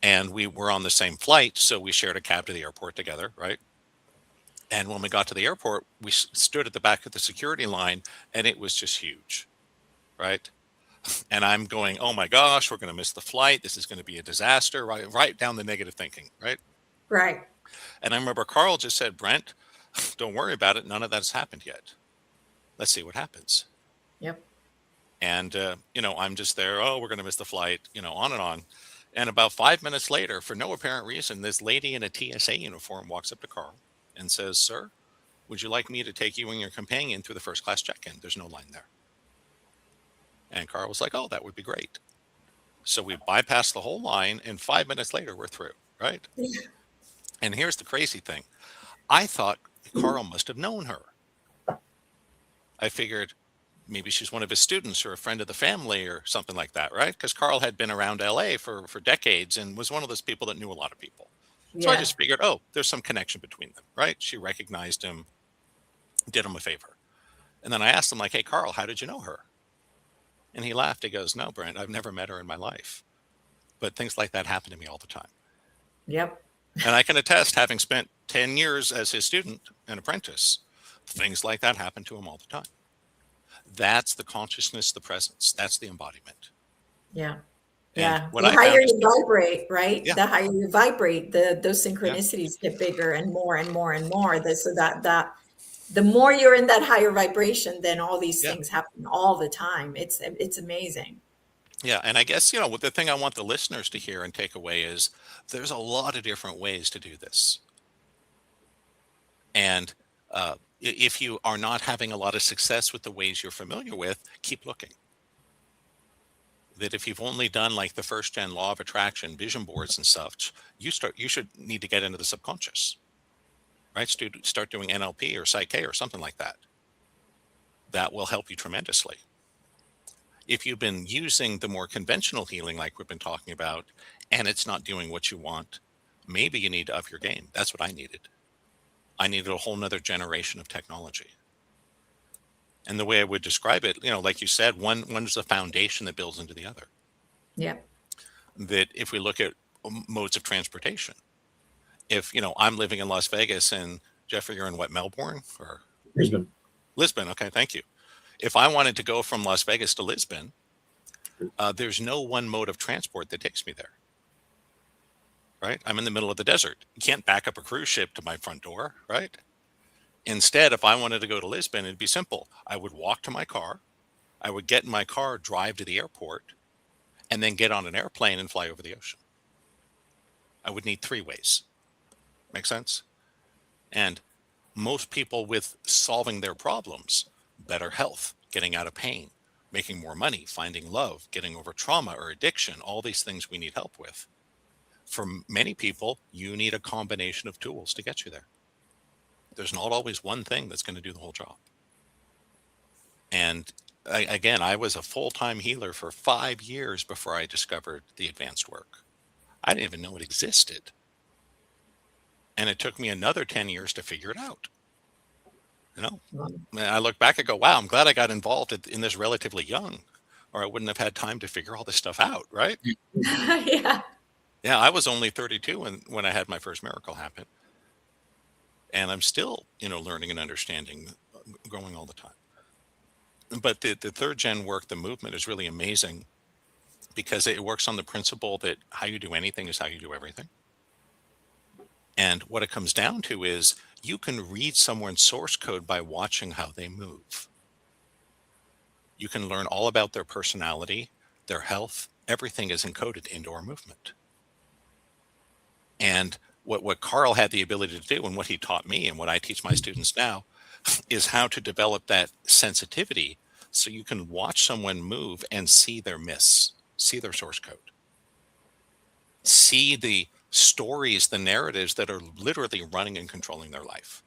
And we were on the same flight, so we shared a cab to the airport together, right? And when we got to the airport, we stood at the back of the security line, and it was just huge, right? And I'm going, oh my gosh, we're going to miss the flight. This is going to be a disaster, right down the negative thinking, right? Right. And I remember Carl just said, Brent, don't worry about it. None of that's happened yet. Let's see what happens. Yep. And, I'm just there. Oh, we're going to miss the flight, on and on. And about 5 minutes later, for no apparent reason, this lady in a TSA uniform walks up to Carl and says, sir, would you like me to take you and your companion through the first class check-in? There's no line there. And Carl was like, oh, that would be great. So we bypassed the whole line, and 5 minutes later, we're through, right? And here's the crazy thing. I thought Carl must have known her. I figured maybe she's one of his students or a friend of the family or something like that, right? Because Carl had been around LA for decades and was one of those people that knew a lot of people. So I just figured, oh, there's some connection between them, right? She recognized him, did him a favor. And then I asked him, like, hey, Carl, how did you know her? And he laughed. He goes, no, Brent, I've never met her in my life. But things like that happen to me all the time. Yep. And I can attest, having spent 10 years as his student and apprentice, things like that happen to him all the time. That's the consciousness, the presence. That's the embodiment. Yeah. And The higher you vibrate, right? Yeah. The higher you vibrate, those synchronicities get bigger and more and more and more. So that the more you're in that higher vibration, then all these things happen all the time. It's amazing. Yeah. And I guess, the thing I want the listeners to hear and take away is there's a lot of different ways to do this. And if you are not having a lot of success with the ways you're familiar with, keep looking. That if you've only done like the first gen law of attraction, vision boards and such, you should need to get into the subconscious, right? Start doing NLP or Psyche or something like that. That will help you tremendously. If you've been using the more conventional healing, like we've been talking about, and it's not doing what you want, maybe you need to up your game. That's what I needed. I needed a whole nother generation of technology. And the way I would describe it, like you said, one's the foundation that builds into the other. Yep. That if we look at modes of transportation, if, I'm living in Las Vegas and Jeffrey, you're in what, Melbourne or? Brisbane. Lisbon. Okay. Thank you. If I wanted to go from Las Vegas to Lisbon, there's no one mode of transport that takes me there. Right? I'm in the middle of the desert. You can't back up a cruise ship to my front door, right? Instead, if I wanted to go to Lisbon, it'd be simple. I would walk to my car. I would get in my car, drive to the airport, and then get on an airplane and fly over the ocean. I would need 3 ways. Make sense? And most people with solving their problems, better health, getting out of pain, making more money, finding love, getting over trauma or addiction, all these things we need help with. For many people, you need a combination of tools to get you there. There's not always one thing that's going to do the whole job. And I was a full-time healer for 5 years before I discovered the advanced work. I didn't even know it existed. And it took me another 10 years to figure it out. I look back and go, wow, I'm glad I got involved in this relatively young, or I wouldn't have had time to figure all this stuff out, right? Yeah. Yeah, I was only 32 when I had my first miracle happen. And I'm still, learning and understanding, growing all the time. But the third gen work, the movement, is really amazing because it works on the principle that how you do anything is how you do everything. And what it comes down to is you can read someone's source code by watching how they move. You can learn all about their personality, their health. Everything is encoded into our movement. And what Carl had the ability to do, and what he taught me and what I teach my students now, is how to develop that sensitivity so you can watch someone move and see their myths, see their source code, see the stories, the narratives that are literally running and controlling their life.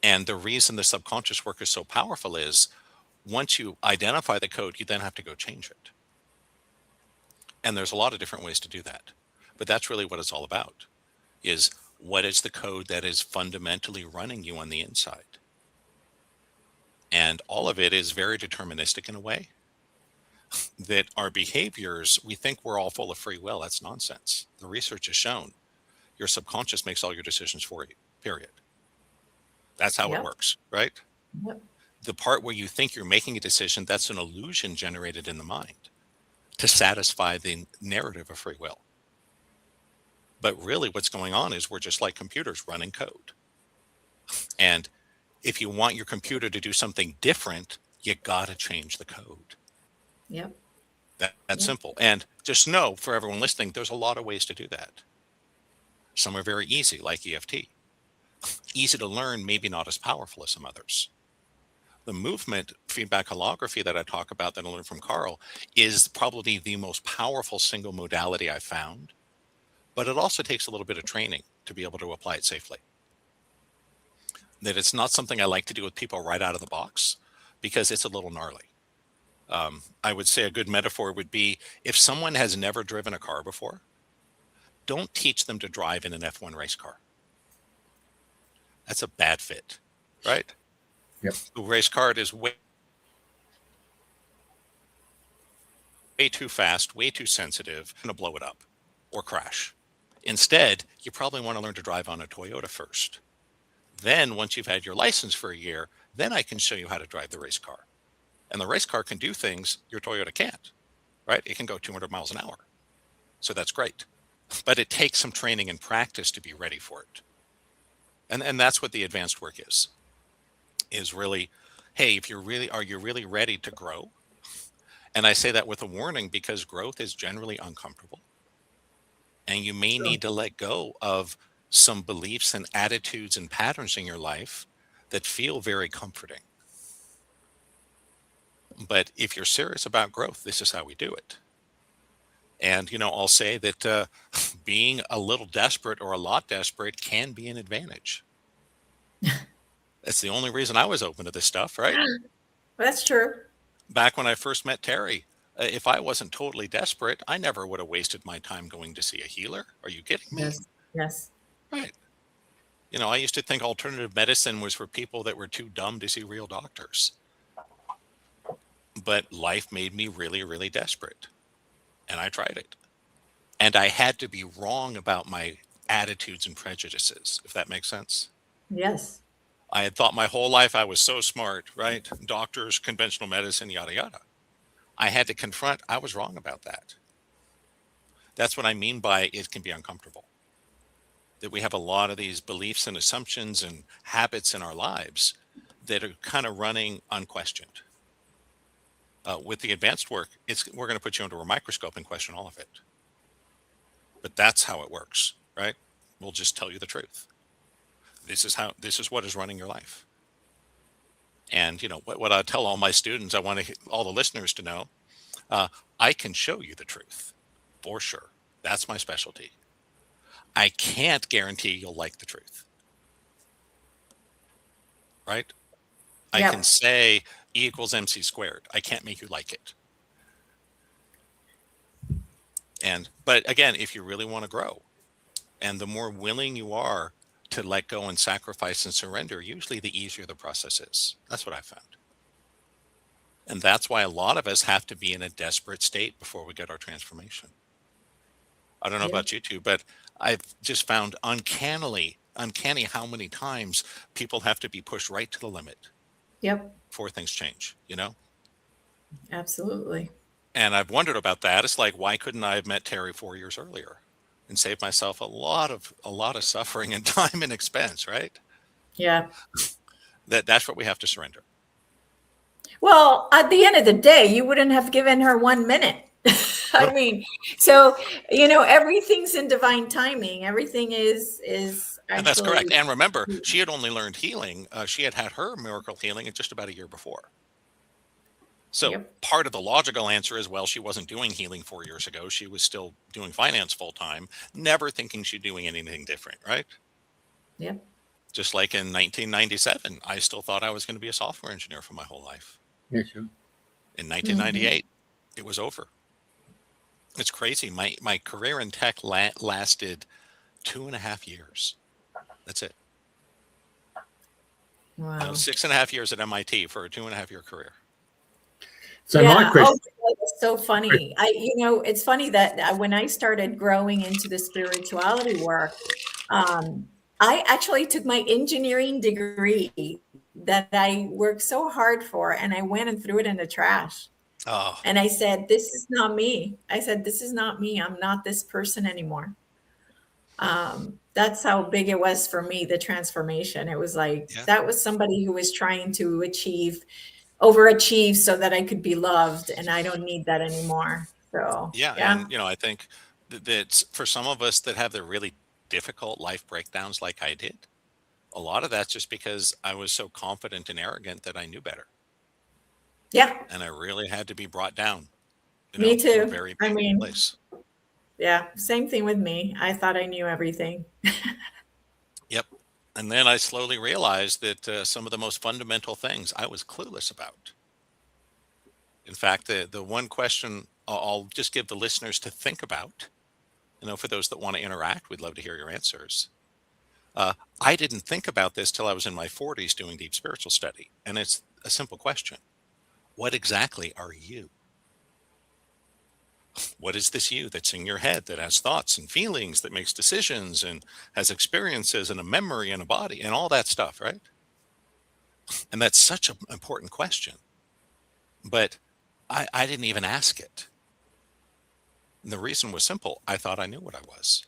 And the reason the subconscious work is so powerful is once you identify the code, you then have to go change it. And there's a lot of different ways to do that. But that's really what it's all about, is what is the code that is fundamentally running you on the inside? And all of it is very deterministic in a way that our behaviors, we think we're all full of free will. That's nonsense. The research has shown your subconscious makes all your decisions for you, period. That's how it works, right? Yep. The part where you think you're making a decision, that's an illusion generated in the mind to satisfy the narrative of free will. But really what's going on is we're just like computers running code. And if you want your computer to do something different, you got to change the code. Yep. That's simple. And just know, for everyone listening, there's a lot of ways to do that. Some are very easy, like EFT. Easy to learn, maybe not as powerful as some others. The movement feedback holography that I talk about that I learned from Carl is probably the most powerful single modality I found, but it also takes a little bit of training to be able to apply it safely. That it's not something I like to do with people right out of the box because it's a little gnarly. I would say a good metaphor would be if someone has never driven a car before, don't teach them to drive in an F1 race car. That's a bad fit, right? Yep. The race car is way too fast, way too sensitive, going to blow it up or crash. Instead, you probably want to learn to drive on a Toyota first. Then once you've had your license for a year, then I can show you how to drive the race car. And the race car can do things your Toyota can't, right? It can go 200 miles an hour. So that's great. But it takes some training and practice to be ready for it. And that's what the advanced work is really, hey, are you really ready to grow? And I say that with a warning because growth is generally uncomfortable. And you may need to let go of some beliefs and attitudes and patterns in your life that feel very comforting. But if you're serious about growth, this is how we do it. And, I'll say that being a little desperate or a lot desperate can be an advantage. That's the only reason I was open to this stuff, right? That's true. Back when I first met Terry, if I wasn't totally desperate, I never would have wasted my time going to see a healer. Are you kidding me? Yes. Right. I used to think alternative medicine was for people that were too dumb to see real doctors. But life made me really, really desperate. And I tried it. And I had to be wrong about my attitudes and prejudices, if that makes sense. Yes. I had thought my whole life I was so smart, right? Doctors, conventional medicine, yada, yada. I had to confront, I was wrong about that. That's what I mean by it can be uncomfortable. That we have a lot of these beliefs and assumptions and habits in our lives that are kind of running unquestioned. With the advanced work, we're going to put you under a microscope and question all of it. But that's how it works, right? We'll just tell you the truth. This is what is running your life. And what I tell all my students, I want all the listeners to know, I can show you the truth for sure. That's my specialty. I can't guarantee you'll like the truth. Right? I can say E equals MC squared. I can't make you like it. But again, if you really want to grow, and the more willing you are to let go and sacrifice and surrender, usually the easier the process is. That's what I found. And that's why a lot of us have to be in a desperate state before we get our transformation. I don't know about you two, but I've just found uncanny how many times people have to be pushed right to the limit. Yep. before things change, you know? Absolutely. And I've wondered about that. It's like, why couldn't I have met Terry 4 years earlier and saved myself a lot of suffering and time and expense, right? Yeah. That's what we have to surrender. Well, at the end of the day, you wouldn't have given her 1 minute. I mean, so, everything's in divine timing. Everything is And that's correct. actually. And remember, she had only learned healing. She had her miracle healing in just about a year before. So Yep. part of the logical answer is, well, she wasn't doing healing 4 years ago. She was still doing finance full time, never thinking she'd doing anything different, right? Yep. Just like in 1997, I still thought I was going to be a software engineer for my whole life. Yeah, sure. In 1998, it was over. It's crazy. My career in tech lasted 2.5 years. That's it. Wow. 6.5 years at MIT for a 2.5 year career. So my question. Oh, that's so funny. It's funny that when I started growing into the spirituality work, I actually took my engineering degree that I worked so hard for, and I went and threw it in the trash. Oh, And I said, this is not me. I said, this is not me. I'm not this person anymore. That's how big it was for me, the transformation. It was like, yeah. that was somebody who was trying to overachieve so that I could be loved. And I don't need that anymore. So, Yeah. And, I think that for some of us that have the really difficult life breakdowns like I did, a lot of that's just because I was so confident and arrogant that I knew better. yeah, And I really had to be brought down, me to a too. very I painful mean, place. yeah, same thing with me. I thought I knew everything. Yep. And then I slowly realized that some of the most fundamental things I was clueless about. In fact, the one question I'll just give the listeners to think about, for those that want to interact, we'd love to hear your answers. I didn't think about this till I was in my 40s doing deep spiritual study. And it's a simple question. What exactly are you? What is this you that's in your head, that has thoughts and feelings, that makes decisions and has experiences and a memory and a body and all that stuff, right? And that's such an important question. But I didn't even ask it. And the reason was simple. I thought I knew what I was.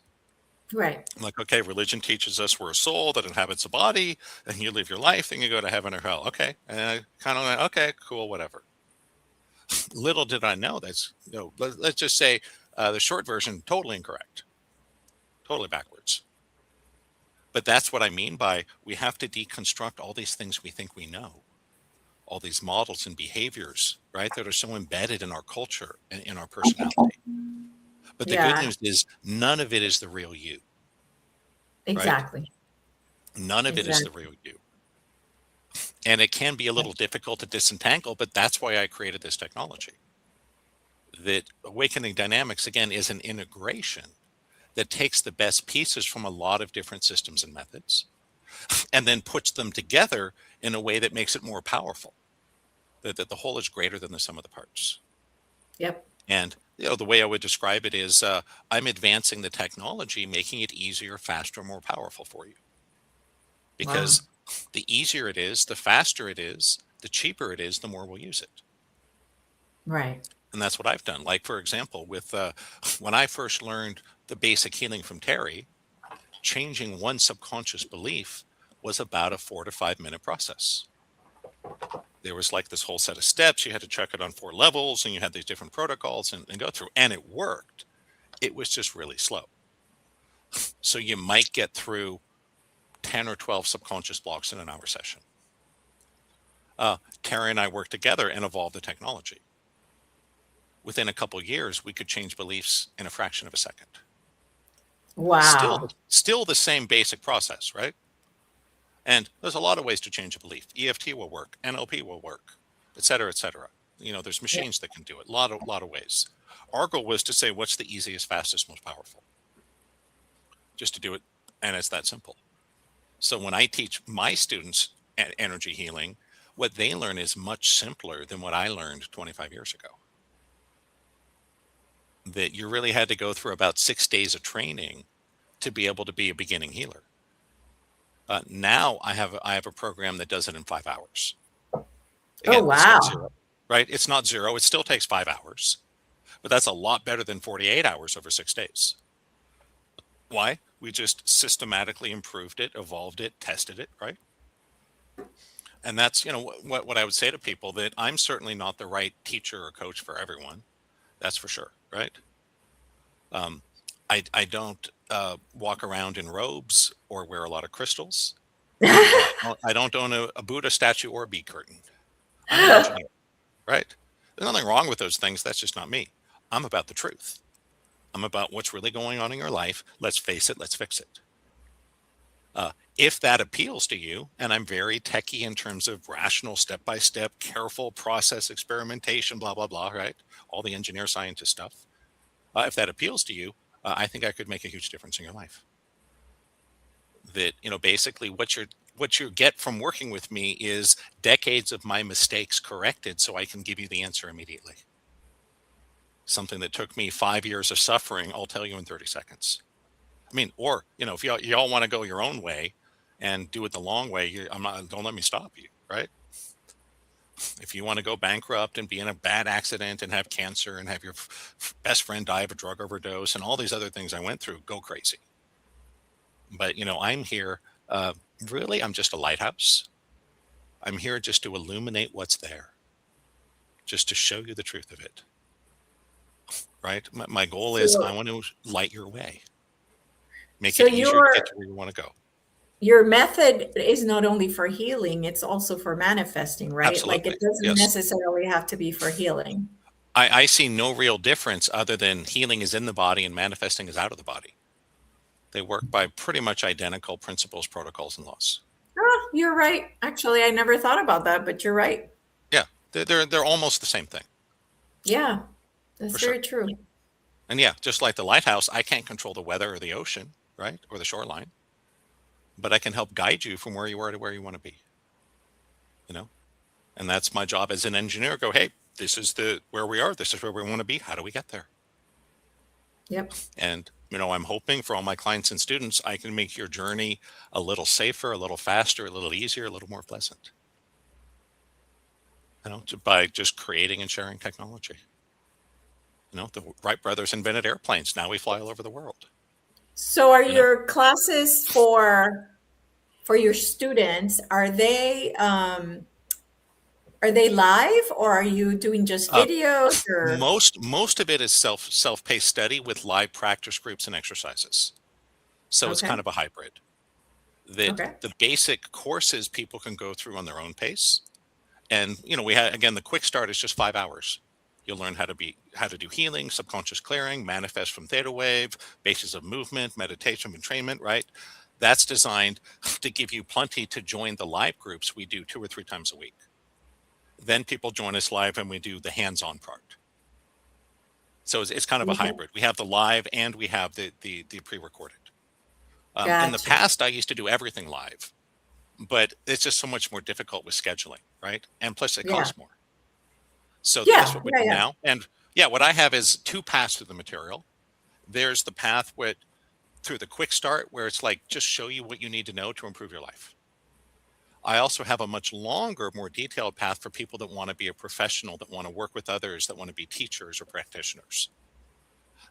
Right. I'm like, okay, religion teaches us we're a soul that inhabits a body, and you live your life, and you go to heaven or hell. Okay. And I kind of went, okay, cool, whatever. Little did I know let's just say the short version, totally incorrect, totally backwards. But that's what I mean by we have to deconstruct all these things we think we know, all these models and behaviors, right, that are so embedded in our culture and in our personality. But the good news is none of it is the real you. Exactly. Right? None of it is the real you. And it can be a little difficult to disentangle, but that's why I created this technology. That Awakening Dynamics, again, is an integration that takes the best pieces from a lot of different systems and methods and then puts them together in a way that makes it more powerful. That the whole is greater than the sum of the parts. Yep. And the way I would describe it is I'm advancing the technology, making it easier, faster, more powerful for you. Because the easier it is, the faster it is, the cheaper it is, the more we'll use it. Right. And that's what I've done. Like, for example, with when I first learned the basic healing from Terry, changing one subconscious belief was about a 4 to 5 minute process. There was like this whole set of steps. You had to check it on 4 levels, and you had these different protocols and go through. And it worked. It was just really slow. So you might get through 10 or 12 subconscious blocks in an hour session. Terry and I worked together and evolved the technology. Within a couple of years, we could change beliefs in a fraction of a second. Wow. Still the same basic process, right? And there's a lot of ways to change a belief. EFT will work, NLP will work, et cetera, et cetera. There's machines that can do it. A lot of ways. Our goal was to say, what's the easiest, fastest, most powerful? Just to do it, and it's that simple. So when I teach my students energy healing, what they learn is much simpler than what I learned 25 years ago. That you really had to go through about 6 days of training to be able to be a beginning healer. Now I have a program that does it in 5 hours. Oh, Again, it's not wow. zero, right? It's not zero. It still takes 5 hours, but that's a lot better than 48 hours over 6 days. Why? We just systematically improved it, evolved it, tested it, right? And that's, what I would say to people, that I'm certainly not the right teacher or coach for everyone. That's for sure, right? Um, I don't walk around in robes or wear a lot of crystals. I don't own a Buddha statue or a bead curtain. I'm an engineer, right? There's nothing wrong with those things. That's just not me. I'm about the truth. I'm about what's really going on in your life. Let's face it. Let's fix it. If that appeals to you, and I'm very techie in terms of rational, step-by-step, careful process experimentation, blah, blah, blah, right? All the engineer scientist stuff. If that appeals to you, I think I could make a huge difference in your life. That, basically what you get from working with me is decades of my mistakes corrected so I can give you the answer immediately. Something that took me 5 years of suffering, I'll tell you in 30 seconds. I mean, or, if y'all want to go your own way and do it the long way, don't let me stop you, right? If you want to go bankrupt and be in a bad accident and have cancer and have your best friend die of a drug overdose and all these other things I went through, go crazy. But, I'm here, really, I'm just a lighthouse. I'm here just to illuminate what's there, just to show you the truth of it, right? My goal is I want to light your way, make it easier to get to where you want to go. Your method is not only for healing, it's also for manifesting, right? Absolutely. Like it doesn't necessarily have to be for healing. I see no real difference other than healing is in the body and manifesting is out of the body. They work by pretty much identical principles, protocols, and laws. Oh, you're right. Actually, I never thought about that, but you're right. Yeah, they're almost the same thing. Yeah, that's very true. And yeah, just like the lighthouse, I can't control the weather or the ocean, right, or the shoreline, but I can help guide you from where you are to where you want to be. And that's my job as an engineer. Go, hey, this is where we are. This is where we want to be. How do we get there? Yep. And I'm hoping for all my clients and students, I can make your journey a little safer, a little faster, a little easier, a little more pleasant. By just creating and sharing technology. The Wright brothers invented airplanes. Now we fly all over the world. So are your classes for your students, are they live, or are you doing just videos? Or most of it is self-paced study with live practice groups and exercises. So it's kind of a hybrid. The basic courses people can go through on their own pace. And we had, again, the quick start is just 5 hours. You'll learn how to do healing, subconscious clearing, manifest from theta wave, basis of movement, meditation, entrainment, right? That's designed to give you plenty to join the live groups we do 2 or 3 times a week. Then people join us live and we do the hands-on part. So it's kind of a hybrid. We have the live and we have the pre-recorded. In the past, I used to do everything live, but it's just so much more difficult with scheduling, right? And plus it costs more. So that's what we do now. And what I have is 2 paths through the material. There's the path through the quick start, where it's like, just show you what you need to know to improve your life. I also have a much longer, more detailed path for people that want to be a professional, that want to work with others, that want to be teachers or practitioners.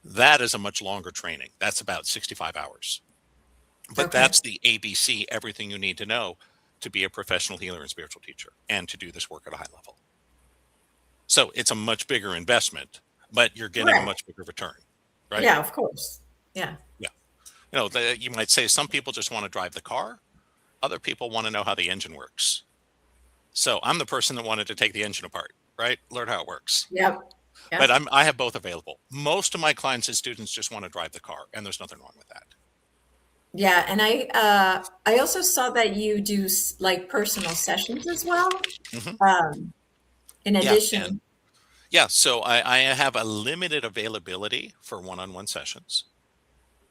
That is a much longer training. That's about 65 hours. But that's the ABC, everything you need to know to be a professional healer and spiritual teacher and to do this work at a high level. So it's a much bigger investment, but you're getting a much bigger return, right? Yeah, of course. Yeah. Yeah. You might say some people just want to drive the car. Other people want to know how the engine works. So I'm the person that wanted to take the engine apart, right? Learn how it works. Yep. But I have both available. Most of my clients and students just want to drive the car, and there's nothing wrong with that. Yeah, and I also saw that you do like personal sessions as well. In addition. So I have a limited availability for one-on-one sessions.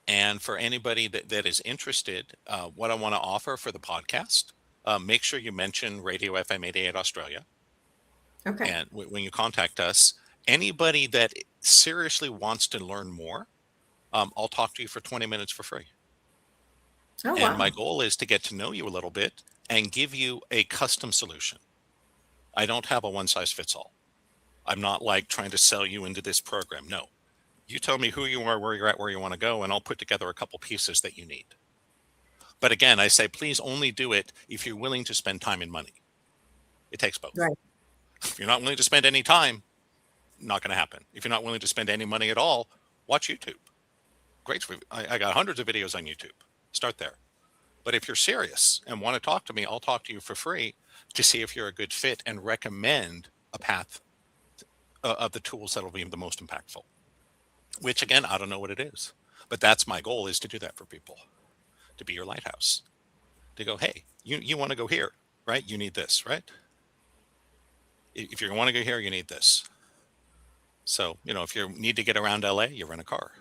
And for anybody that is interested, what I want to offer for the podcast, make sure you mention Radio FM 88 Australia. Okay. And when you contact us, anybody that seriously wants to learn more, I'll talk to you for 20 minutes for free. Oh, and my goal is to get to know you a little bit and give you a custom solution. I don't have a one size fits all. I'm not like trying to sell you into this program. No, you tell me who you are, where you're at, where you want to go, and I'll put together a couple pieces that you need. But again, I say, please only do it if you're willing to spend time and money. It takes both. Right. If you're not willing to spend any time, not going to happen. If you're not willing to spend any money at all, watch YouTube. Great. I got hundreds of videos on YouTube. Start there. But if you're serious and want to talk to me, I'll talk to you for free to see if you're a good fit and recommend a path of the tools that will be the most impactful, which again, I don't know what it is, but that's my goal, is to do that for people, to be your lighthouse, to go, hey, you want to go here, right? You need this, right? If you want to go here, you need this. So, if you need to get around LA, you rent a car.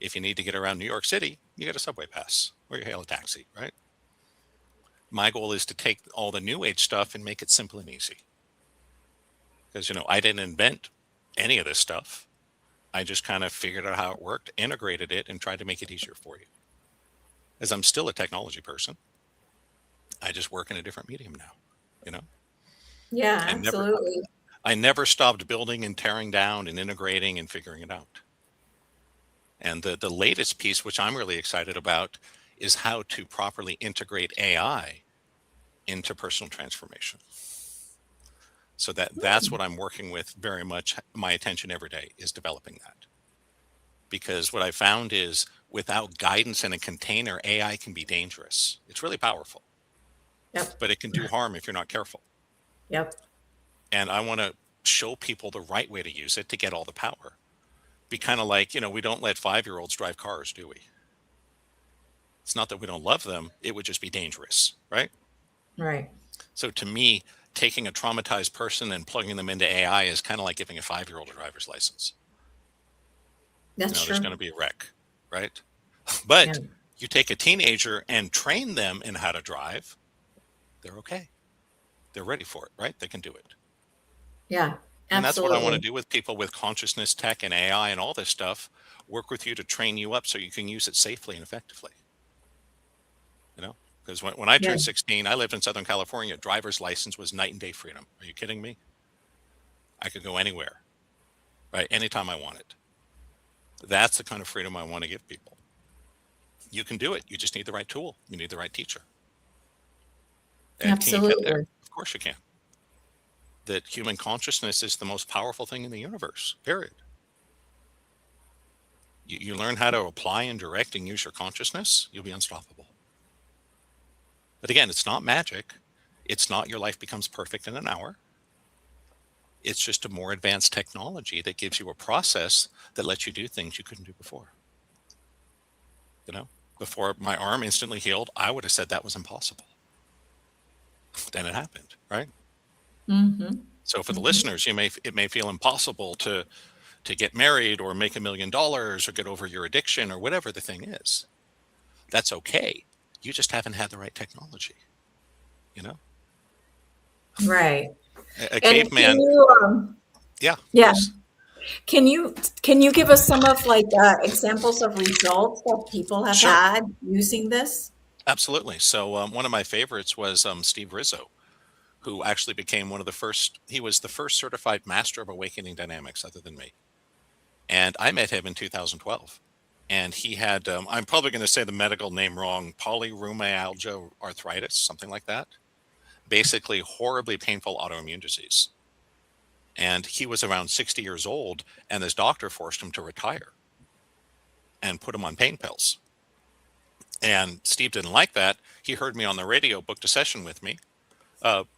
If you need to get around New York City, you get a subway pass or you hail a taxi, right? My goal is to take all the new age stuff and make it simple and easy. Because, I didn't invent any of this stuff. I just kind of figured out how it worked, integrated it, and tried to make it easier for you. As I'm still a technology person, I just work in a different medium now, Yeah, absolutely. I never stopped building and tearing down and integrating and figuring it out. And the latest piece, which I'm really excited about, is how to properly integrate AI into personal transformation. So that's what I'm working with very much. My attention every day is developing that. Because what I found is without guidance in a container, AI can be dangerous. It's really powerful. Yep. But it can do harm if you're not careful. Yep. And I want to show people the right way to use it to get all the power. Be kind of like, we don't let 5-year-olds drive cars, do we? It's not that we don't love them. It would just be dangerous, right? Right. So to me, taking a traumatized person and plugging them into AI is kind of like giving a 5-year-old a driver's license. That's true. There's going to be a wreck, right? But you take a teenager and train them in how to drive, they're okay. They're ready for it, right? They can do it. Yeah. And that's what I want to Absolutely. do with people with consciousness, tech, and AI and all this stuff. Work with you to train you up so you can use it safely and effectively. Because when I turned 16, I lived in Southern California. Driver's license was night and day freedom. Are you kidding me? I could go anywhere, right? Anytime I wanted. That's the kind of freedom I want to give people. You can do it. You just need the right tool. You need the right teacher. And Absolutely. can you get there? Of course you can. That human consciousness is the most powerful thing in the universe, period. You learn how to apply and direct and use your consciousness, you'll be unstoppable. But again, it's not magic. It's not your life becomes perfect in an hour. It's just a more advanced technology that gives you a process that lets you do things you couldn't do before. Before my arm instantly healed, I would have said that was impossible. Then it happened, right? Mm-hmm. So for the listeners, it may feel impossible to get married or make $1 million or get over your addiction or whatever the thing is. That's okay. You just haven't had the right technology, Right. A caveman. Yeah. Yeah. Please. Can you give us some of examples of results that people have Sure. had using this? Absolutely. So one of my favorites was Steve Rizzo, who actually became one of the first. He was the first certified master of awakening dynamics other than me. And I met him in 2012. And he had, I'm probably going to say the medical name wrong, polyrheumalgia arthritis, something like that. Basically, horribly painful autoimmune disease. And he was around 60 years old, and his doctor forced him to retire and put him on pain pills. And Steve didn't like that. He heard me on the radio, booked a session with me.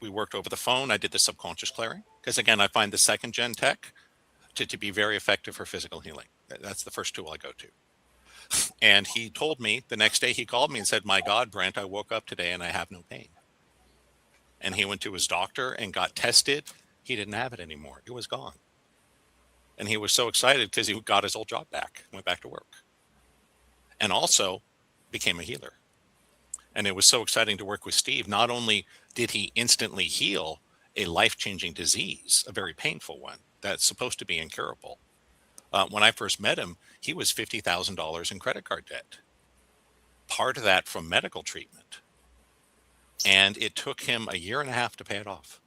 We worked over the phone. I did the subconscious clearing. Because again, I find the second gen tech to be very effective for physical healing. That's the first tool I go to. And he told me the next day, he called me and said, "My God, Brent, I woke up today and I have no pain." And he went to his doctor and got tested. He didn't have it anymore. It was gone. And he was so excited because he got his old job back, went back to work, and also became a healer. And it was so exciting to work with Steve. Not only did he instantly heal a life-changing disease, a very painful one that's supposed to be incurable. When I first met him, he was $50,000 in credit card debt. Part of that from medical treatment. And it took him 1.5 years to pay it off.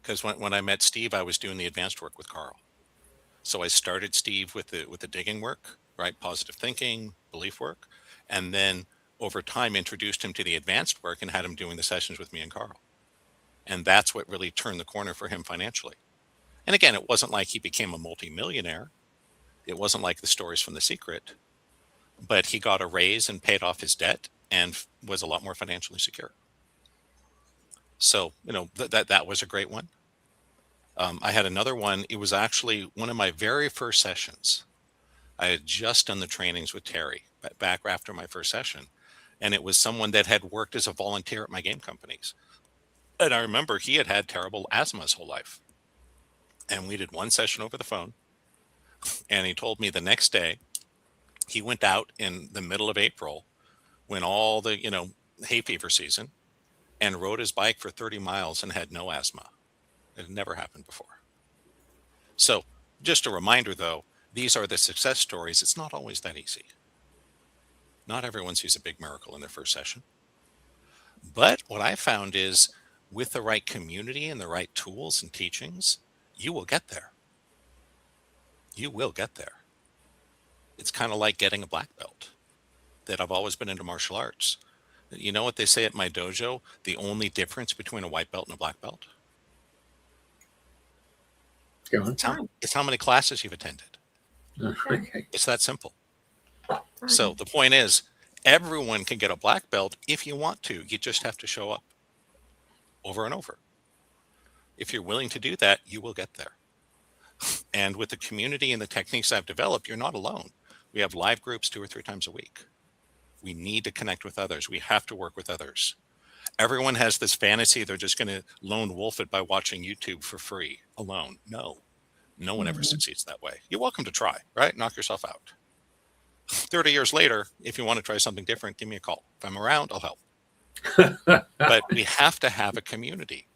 because when I met Steve, I was doing the advanced work with Carl. So I started Steve with the digging work, right? Positive thinking, belief work. And then over time introduced him to the advanced work and had him doing the sessions with me and Carl. And that's what really turned the corner for him financially. And again, it wasn't like he became a multimillionaire. It wasn't like the stories from The Secret, but he got a raise and paid off his debt and was a lot more financially secure. So, that was a great one. I had another one. It was actually one of my very first sessions. I had just done the trainings with Terry back after my first session. And it was someone that had worked as a volunteer at my game companies. And I remember he had terrible asthma his whole life. And we did one session over the phone. And he told me the next day he went out in the middle of April when all the, hay fever season, and rode his bike for 30 miles and had no asthma. It had never happened before. So just a reminder, though, these are the success stories. It's not always that easy. Not everyone sees a big miracle in their first session. But what I found is with the right community and the right tools and teachings, you will get there. You will get there. It's kind of like getting a black belt. That I've always been into martial arts. You know what they say at my dojo? The only difference between a white belt and a black belt? Go on. It's how many classes you've attended. Okay. It's that simple. So the point is, everyone can get a black belt if you want to. You just have to show up over and over. If you're willing to do that, you will get there. And with the community and the techniques I've developed, you're not alone. We have live groups 2 or 3 times a week. We need to connect with others. We have to work with others. Everyone has this fantasy they're just going to lone wolf it by watching YouTube for free alone. No one ever succeeds that way. You're welcome to try, right? Knock yourself out. 30 years later, if you want to try something different, give me a call. If I'm around, I'll help. But we have to have a community.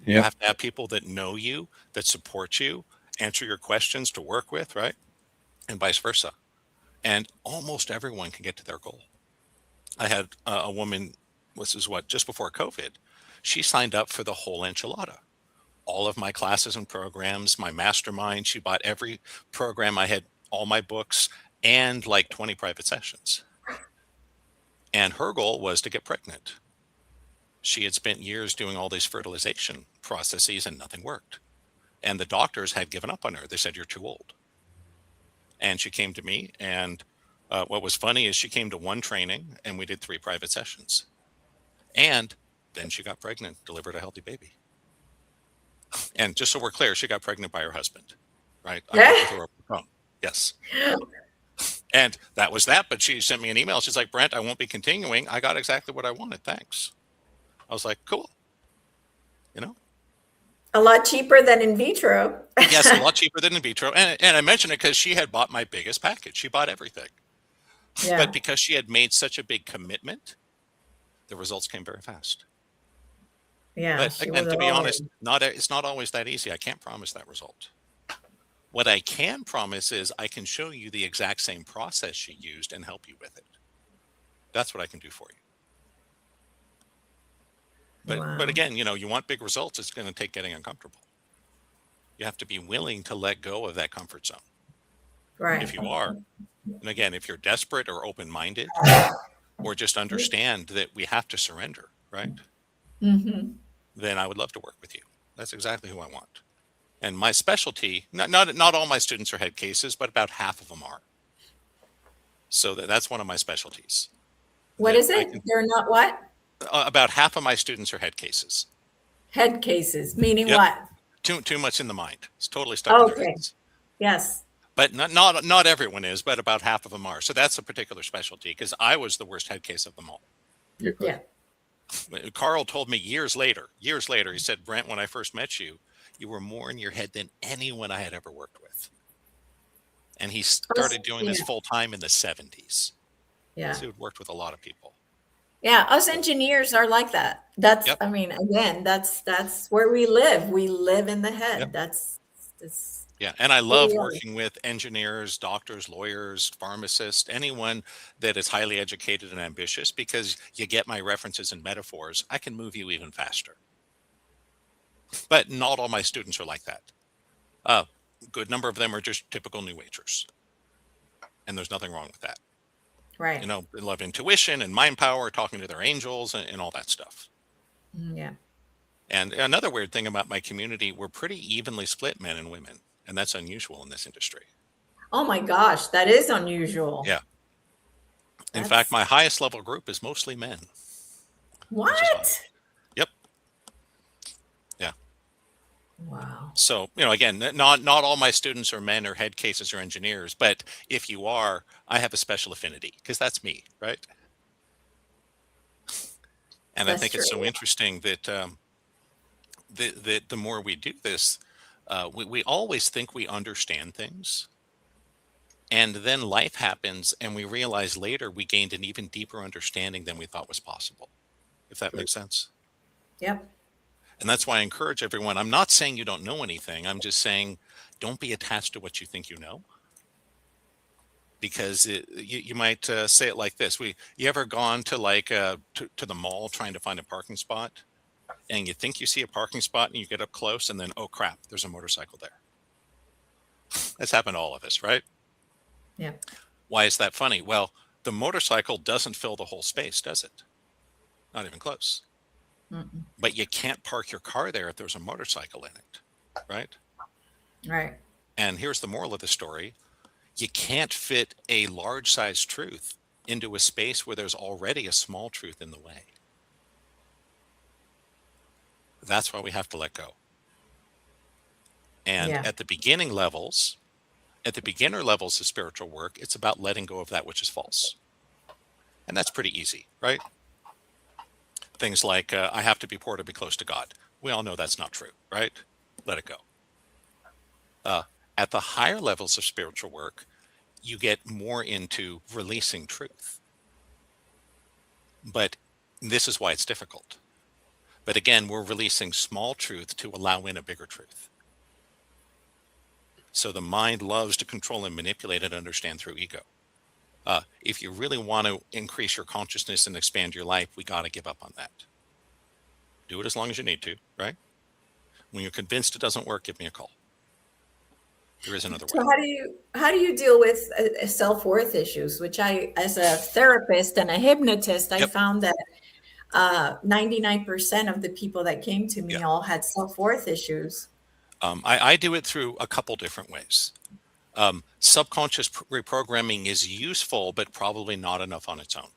Yeah. You have to have people that know you, that support you, answer your questions to work with, right? And vice versa. And almost everyone can get to their goal. I had a woman, this is just before COVID, she signed up for the whole enchilada. All of my classes and programs, my mastermind, she bought every program. I had all my books and like 20 private sessions. And her goal was to get pregnant. She had spent years doing all these fertilization processes and nothing worked. And the doctors had given up on her. They said, "You're too old." And she came to me, and what was funny is she came to one training and we did 3 private sessions. And then she got pregnant, delivered a healthy baby. And just so we're clear, she got pregnant by her husband, right? I worked with her over the phone. Yes. And that was that. But she sent me an email. She's like, "Brent, I won't be continuing. I got exactly what I wanted. Thanks." I was like, cool. A lot cheaper than in vitro. Yes, a lot cheaper than in vitro. And I mentioned it because she had bought my biggest package. She bought everything. Yeah. But because she had made such a big commitment, the results came very fast. Yeah. But again, to be honest, it's not always that easy. I can't promise that result. What I can promise is I can show you the exact same process she used and help you with it. That's what I can do for you. But again, you want big results, it's going to take getting uncomfortable. You have to be willing to let go of that comfort zone. Right. If you are, and again, if you're desperate or open-minded, or just understand that we have to surrender, right? Mm-hmm. Then I would love to work with you. That's exactly who I want. And my specialty, not all my students are head cases, but about half of them are. So that's one of my specialties. What is it? They're not what? About half of my students are head cases. Head cases, meaning Yep. what? Too much in the mind. It's totally stuck in their Okay. heads. Yes. But not everyone is, but about half of them are. So that's a particular specialty because I was the worst head case of them all. Yeah. Carl told me years later, he said, "Brent, when I first met you, you were more in your head than anyone I had ever worked with." And he started doing this full time in the 70s. Yeah. So he worked with a lot of people. Yeah. Us engineers are like that. That's, Yep. I mean, again, that's where we live. We live in the head. Yep. That's Yeah. And I love Really? working with engineers, doctors, lawyers, pharmacists, anyone that is highly educated and ambitious, because you get my references and metaphors. I can move you even faster. But not all my students are like that. A good number of them are just typical New Agers. And there's nothing wrong with that. Right. You know, they love intuition and mind power, talking to their angels and all that stuff. Yeah. And another weird thing about my community, we're pretty evenly split, men and women. And that's unusual in this industry. Oh my gosh, that is unusual. Yeah. In fact, my highest level group is mostly men. What? Yep. Yeah. Wow. So, you know, again, not all my students are men or head cases or engineers, but if you are, I have a special affinity because that's me, right? And I think it's so interesting that the more we do this, we always think we understand things. And then life happens and we realize later we gained an even deeper understanding than we thought was possible, if that makes sense. Yep. And that's why I encourage everyone. I'm not saying you don't know anything. I'm just saying don't be attached to what you think you know. Because you might say it like this. You ever gone to like to the mall trying to find a parking spot and you think you see a parking spot and you get up close and then, oh crap, there's a motorcycle there. That's happened to all of us, right? Yeah. Why is that funny? Well, the motorcycle doesn't fill the whole space, does it? Not even close. Mm-mm. But you can't park your car there if there's a motorcycle in it, right? Right. And here's the moral of the story. You can't fit a large size truth into a space where there's already a small truth in the way. That's why we have to let go. And at the beginner levels of spiritual work, it's about letting go of that which is false. And that's pretty easy, right? Things like, I have to be poor to be close to God. We all know that's not true, right? Let it go. At the higher levels of spiritual work, you get more into releasing truth. But this is why it's difficult. But again, we're releasing small truth to allow in a bigger truth. So the mind loves to control and manipulate and understand through ego. If you really want to increase your consciousness and expand your life, we got to give up on that. Do it as long as you need to, right? When you're convinced it doesn't work, give me a call. There is another way. So how do you deal with self-worth issues, which I, as a therapist and a hypnotist, I found that 99% of the people that came to me all had self-worth issues. I do it through a couple different ways. Subconscious reprogramming is useful, but probably not enough on its own.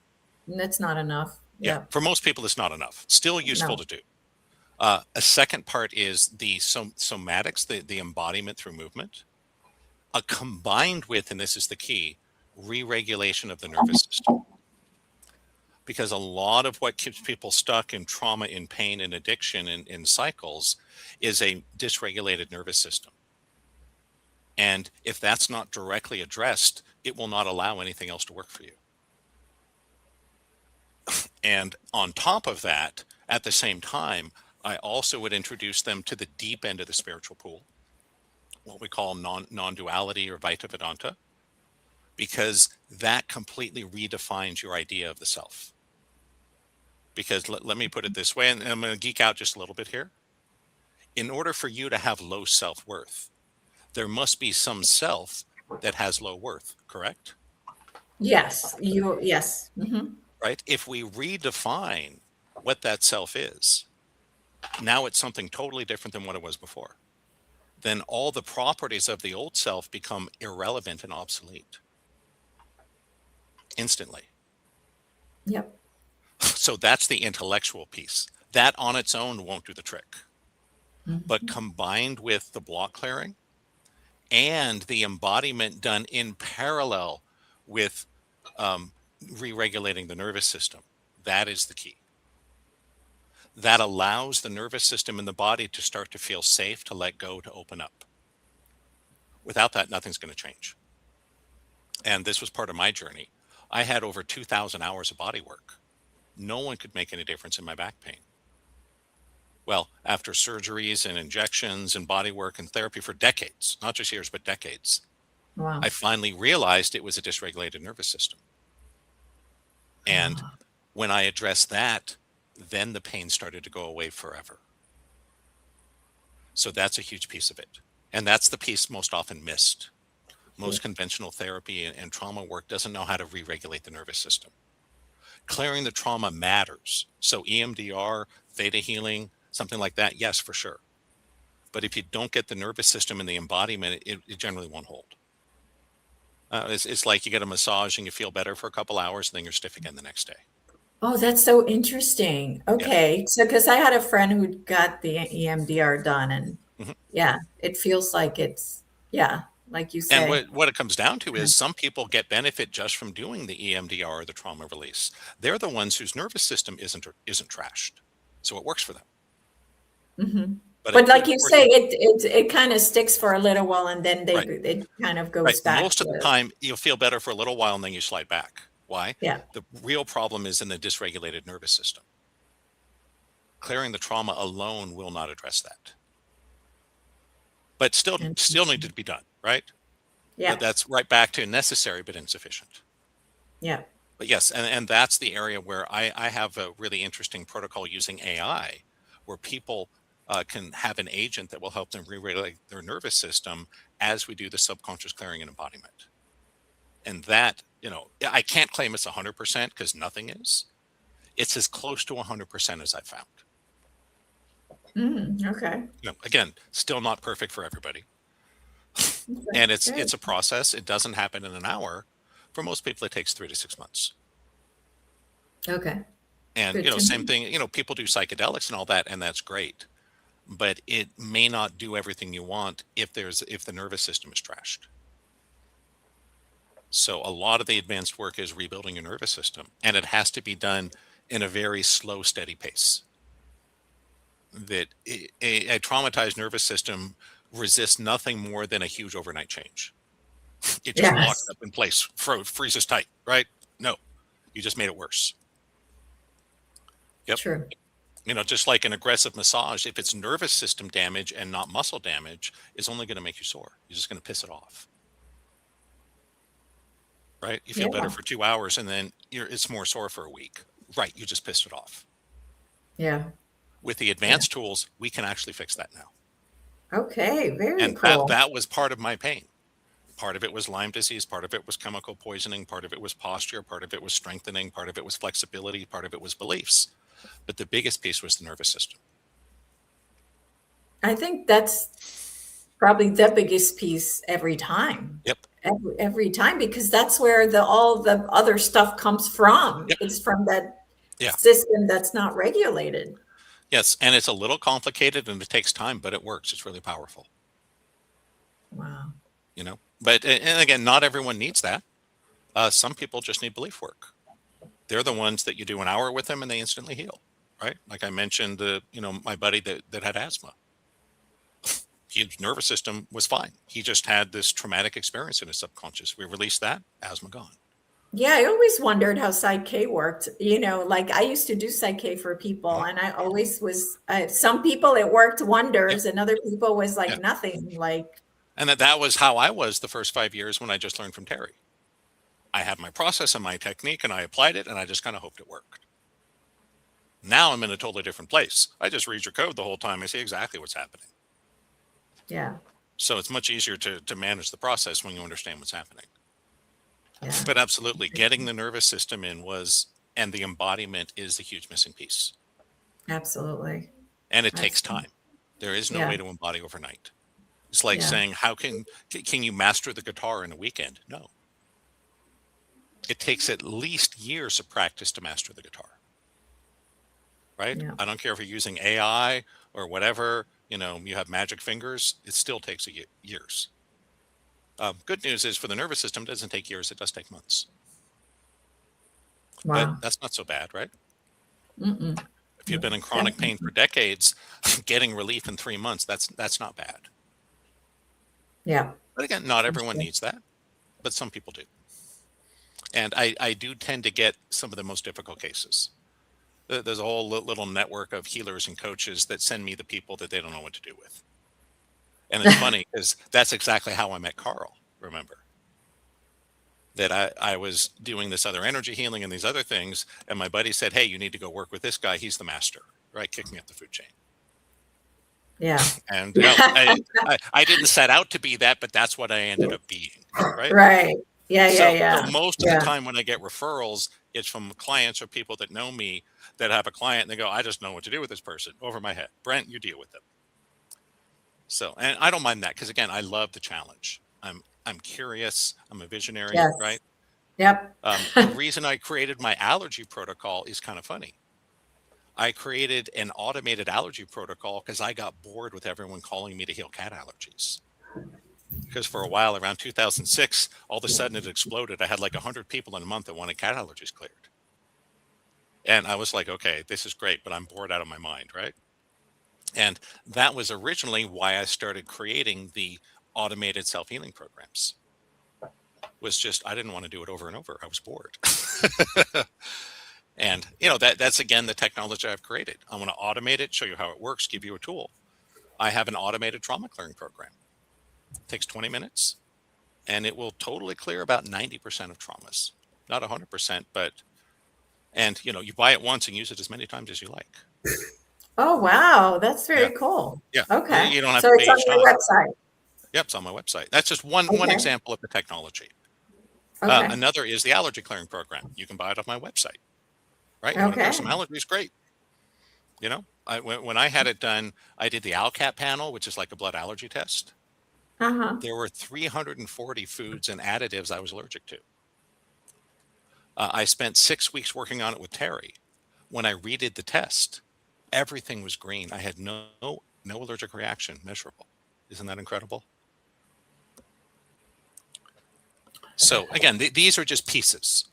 That's not enough. Yeah. For most people, it's not enough. Still useful to do. A second part is the somatics, the embodiment through movement, combined with, and this is the key, re-regulation of the nervous system. Because a lot of what keeps people stuck in trauma, in pain, in addiction, in cycles is a dysregulated nervous system. And if that's not directly addressed, it will not allow anything else to work for you. And on top of that, at the same time, I also would introduce them to the deep end of the spiritual pool, what we call non-duality or Vaita Vedanta, because that completely redefines your idea of the self. Because let me put it this way, and I'm going to geek out just a little bit here. In order for you to have low self-worth, there must be some self that has low worth, correct? Yes. Yes. Mm-hmm. Right? If we redefine what that self is, now it's something totally different than what it was before. Then all the properties of the old self become irrelevant and obsolete. Instantly. Yep. So that's the intellectual piece. That on its own won't do the trick. Mm-hmm. But combined with the block clearing and the embodiment done in parallel with re-regulating the nervous system, that is the key. That allows the nervous system in the body to start to feel safe, to let go, to open up. Without that, nothing's going to change. And this was part of my journey. I had over 2,000 hours of body work. No one could make any difference in my back pain. Well, after surgeries and injections and body work and therapy for decades, not just years, but decades, wow. I finally realized it was a dysregulated nervous system. And when I addressed that, then the pain started to go away forever. So that's a huge piece of it. And that's the piece most often missed. Most conventional therapy and trauma work doesn't know how to re-regulate the nervous system. Clearing the trauma matters. So EMDR, theta healing, something like that, yes, for sure. But if you don't get the nervous system and the embodiment, it generally won't hold. It's like you get a massage and you feel better for a couple hours, and then you're stiff again the next day. Oh, that's so interesting. Yeah. Okay. So, because I had a friend who got the EMDR done, and Mhm. yeah, it feels like it's, yeah, like you say. And what it comes down to is some people get benefit just from doing the EMDR or the trauma release. They're the ones whose nervous system isn't trashed, so it works for them. Mhm. But But it like could you for say, it kind of sticks for a little while, and then Right. it kind of Right. goes back Most of the to, time, you'll feel better for a little while, and then you slide back. Why? yeah. The real problem is in the dysregulated nervous system. Clearing the trauma alone will not address that. But still need to be done, right? Yeah. That's right back to necessary but insufficient. Yeah. But yes, and that's the area where I have a really interesting protocol using AI, where people can have an agent that will help them re-regulate their nervous system as we do the subconscious clearing and embodiment. And that, I can't claim it's 100% because nothing is. It's as close to 100% as I've found. Okay. Again, still not perfect for everybody. Okay. And it's Good. a process. It doesn't happen in an hour. For most people, it takes 3 to 6 months. Okay. And, Good to same know. thing, people do psychedelics and all that, and that's great. But it may not do everything you want if the nervous system is trashed. So a lot of the advanced work is rebuilding your nervous system, and it has to be done in a very slow, steady pace. That a traumatized nervous system resists nothing more than a huge overnight change. It just locks Yes. up in place, freezes tight, right? No, you just made it worse. Yep. True. Just like an aggressive massage, if it's nervous system damage and not muscle damage, it's only going to make you sore. You're just going to piss it off. Right? You feel better Yeah. for 2 hours and then it's more sore for a week. Right. You just pissed it off. Yeah. With the advanced tools, we can actually fix that now. Okay. Very And cool. that was part of my pain. Part of it was Lyme disease. Part of it was chemical poisoning. Part of it was posture. Part of it was strengthening. Part of it was flexibility. Part of it was beliefs. But the biggest piece was the nervous system. I think that's probably the biggest piece every time. Yep. Every time, because that's where all the other stuff comes from. Yep. It's from that Yeah. system that's not regulated. Yes. And it's a little complicated and it takes time, but it works. It's really powerful. Wow. But, and again, not everyone needs that. Some people just need belief work. They're the ones that you do an hour with them and they instantly heal, right? Like I mentioned, my buddy that had asthma. His nervous system was fine. He just had this traumatic experience in his subconscious. We released that, asthma gone. Yeah, I always wondered how Psych K worked. Like I used to do Psych K for people, and I always was. Some people it worked wonders, and other people was like nothing. Like, and that was how I was the first 5 years when I just learned from Terry. I had my process and my technique, and I applied it, and I just kind of hoped it worked. Now I'm in a totally different place. I just read your code the whole time. I see exactly what's happening. yeah. So it's much easier to manage the process when you understand what's happening. Yeah. But absolutely, getting the nervous system in and the embodiment is the huge missing piece. Absolutely. And it takes time. There is no way to embody overnight. It's like saying, how can you master the guitar in a weekend? No. It takes at least years of practice to master the guitar. Right? Yeah. I don't care if you're using AI or whatever, you have magic fingers, it still takes years. Good news is for the nervous system, it doesn't take years, it does take months. Wow. But that's not so bad, right? Mm-mm. If you've been in chronic pain for decades, getting relief in 3 months, that's not bad. Yeah. But again, not everyone needs that, but some people do. And I do tend to get some of the most difficult cases. There's a whole little network of healers and coaches that send me the people that they don't know what to do with. And it's funny because that's exactly how I met Carl, remember? That I was doing this other energy healing and these other things, and my buddy said, hey, you need to go work with this guy. He's the master, right? Kick me up the food chain. Yeah. And I didn't set out to be that, but that's what I ended up being, right? Right. Yeah, So, yeah. so most of the time when I get referrals, it's from clients or people that know me that have a client and they go, I just know what to do with this person, over my head. Brent, you deal with them. So, and I don't mind that because, again, I love the challenge. I'm curious. I'm a visionary, Yes. right? Yep. The reason I created my allergy protocol is kind of funny. I created an automated allergy protocol because I got bored with everyone calling me to heal cat allergies. Because for a while, around 2006, all of a sudden it exploded. I had like 100 people in a month that wanted cat allergies cleared. And I was like, okay, this is great, but I'm bored out of my mind, right? And that was originally why I started creating the automated self-healing programs. Was just, I didn't want to do it over and over. I was bored. And that's again the technology I've created. I want to automate it, show you how it works, give you a tool. I have an automated trauma clearing program. It takes 20 minutes and it will totally clear about 90% of traumas. Not 100%, but you buy it once and use it as many times as you like. Oh, wow. That's Yeah. very cool. Yeah. Okay. You don't have So to it's pay on each your time. website. Yep, it's on my website. That's just one Okay. example of the technology. Okay. Another is the allergy clearing program. You can buy it off my website, right? You want to clear some Okay. allergies? Great. When I had it done, I did the ALCAT panel, which is like a blood allergy test. Uh-huh. There were 340 foods and additives I was allergic to. I spent 6 weeks working on it with Terry. When I redid the test, everything was green. I had no allergic reaction measurable. Isn't that incredible? So again, these are just pieces.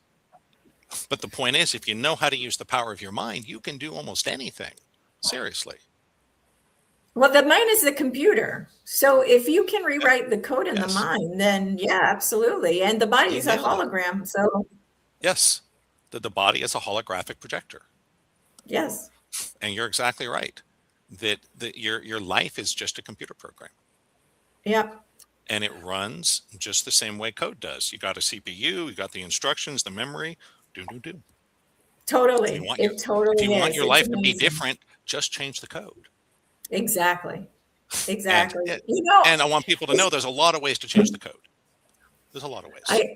But the point is, if you know how to use the power of your mind, you can do almost anything. Seriously. Well, the mind is the computer. So if you can rewrite the code in the Yes. mind, then yeah, absolutely. And the body You is a nailed it. hologram. So Yes. The body is a holographic projector. yes. And you're exactly right. That your life is just a computer program. Yep. And it runs just the same way code does. You got a CPU, you got the instructions, the memory, do. Totally. If It you totally want is. your It's life to be amazing. different, just change the code. Exactly. And Exactly. I want people to know there's a lot of ways to change the code. There's a lot of ways.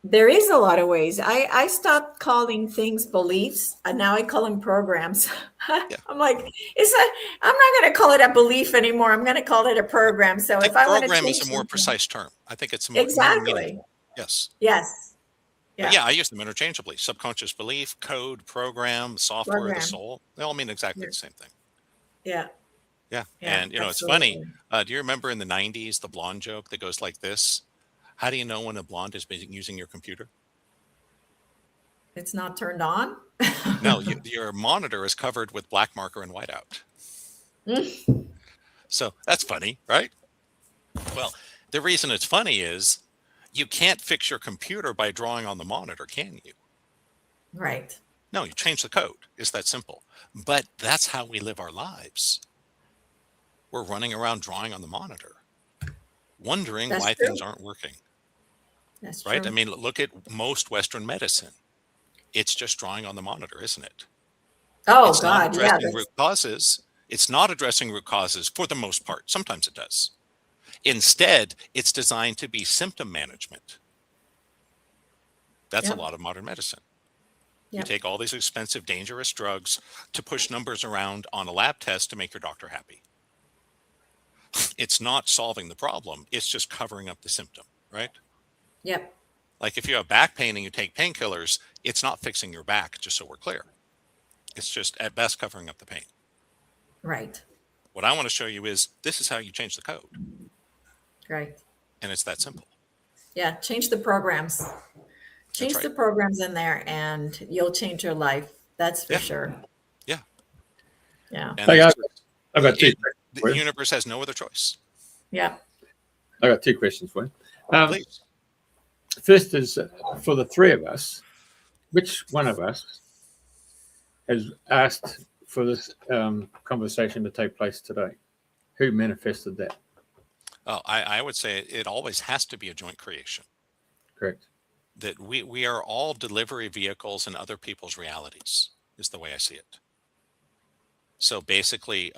There is a lot of ways. I stopped calling things beliefs, and now I call them programs. Yeah. I'm like, I'm not going to call it a belief anymore. I'm going to call it a program. So I think if I want to program change is a more something, precise term. I think it's more exactly. meaningful. Yes. Yes. But yeah, I use them interchangeably. Subconscious belief, code, program, software, the Program. soul. They all mean exactly the same thing. Yeah. Yeah. Yeah, And it's funny. Do you remember in the 90s, the blonde joke that goes like this? How do you know when a blonde is using your computer? It's not turned on. No, your monitor is covered with black marker and whiteout. So that's funny, right? Well, the reason it's funny is you can't fix your computer by drawing on the monitor, can you? Right. No, you change the code. It's that simple. But that's how we live our lives. We're running around drawing on the monitor, wondering That's why true. things aren't working. That's Right? true. I mean, look at most Western medicine. It's just drawing on the monitor, isn't it? Oh, It's not God. Yeah. addressing root causes. It's not addressing root causes for the most part. Sometimes it does. Instead, it's designed to be symptom management. That's a lot of modern medicine. You take all these expensive, dangerous drugs to push numbers around on a lab test to make your doctor happy. It's not solving the problem. It's just covering up the symptom, right? Yep. Like if you have back pain and you take painkillers, it's not fixing your back, just so we're clear. It's just at best covering up the pain. Right. What I want to show you is this is how you change the code. Right. And it's that simple. Yeah. Change the programs. Change the programs in there and you'll change your life. That's for sure. Yeah. Yeah. And I've got two. The universe has no other choice. Yeah. I got two questions for you. Please. First is for the three of us, which one of us has asked for this conversation to take place today? Who manifested that? Oh, I would say it always has to be a joint creation. Correct. That we are all delivery vehicles in other people's realities is the way I see it. So basically,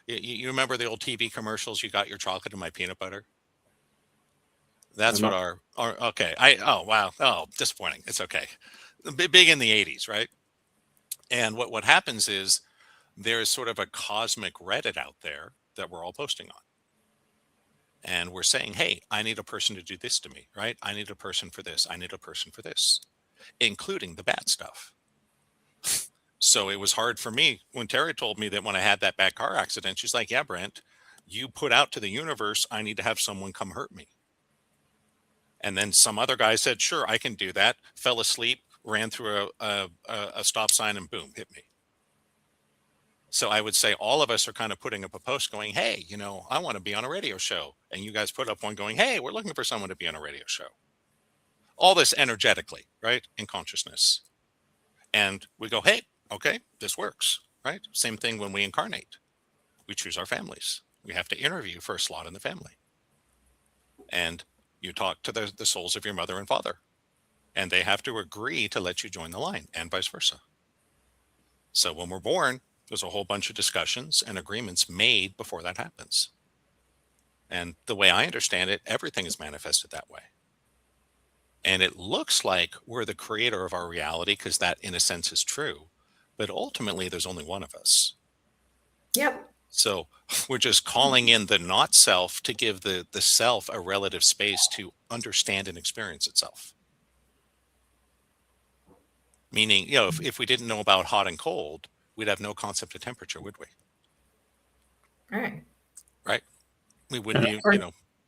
you remember the old TV commercials? You got your chocolate and my peanut butter. That's I'm what not- our okay. Oh wow. Oh, disappointing. It's okay. Big in the 80s, right? And what happens is there is sort of a cosmic Reddit out there that we're all posting on. And we're saying, hey, I need a person to do this to me, right? I need a person for this. I need a person for this, including the bad stuff. So it was hard for me when Terry told me that when I had that bad car accident, she's like, yeah, Brent, you put out to the universe, I need to have someone come hurt me. And then some other guy said, sure, I can do that. Fell asleep, ran through a stop sign and boom, hit me. So I would say all of us are kind of putting up a post going, hey, I want to be on a radio show. And you guys put up one going, hey, we're looking for someone to be on a radio show. All this energetically, right? In consciousness. And we go, hey, okay, this works, right? Same thing when we incarnate. We choose our families. We have to interview for a slot in the family. And you talk to the souls of your mother and father. And they have to agree to let you join the line and vice versa. So when we're born, there's a whole bunch of discussions and agreements made before that happens. And the way I understand it, everything is manifested that way. And it looks like we're the creator of our reality because that, in a sense, is true. But ultimately, there's only one of us. Yep. So we're just calling in the not self to give the self a relative space to understand and experience itself. Meaning, if we didn't know about hot and cold, we'd have no concept of temperature, would we? Right. Right? We wouldn't,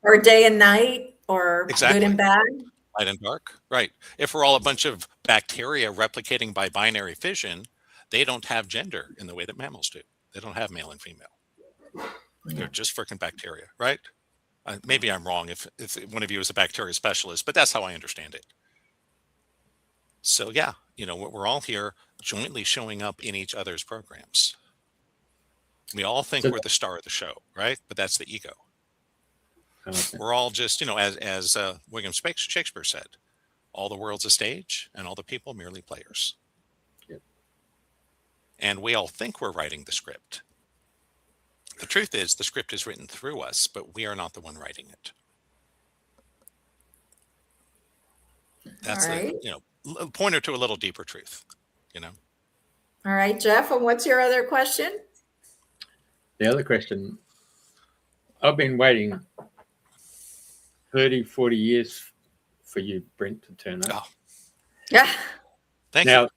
Or day and night, or exactly. good and bad. Light and dark. Right. If we're all a bunch of bacteria replicating by binary fission, they don't have gender in the way that mammals do. They don't have male and female. They're just freaking bacteria, right? Maybe I'm wrong if one of you is a bacteria specialist, but that's how I understand it. So yeah, we're all here jointly showing up in each other's programs. We all think we're the star of the show, right? But that's the ego. Okay. We're all just, as William Shakespeare said, all the world's a stage and all the people merely players. Yep. And we all think we're writing the script. The truth is the script is written through us, but we are not the one writing it. That's right. A pointer to a little deeper truth, All right, Jeff, and what's your other question? The other question, I've been waiting 30, 40 years for you, Brent, to turn up. Oh. Yeah. Thank you.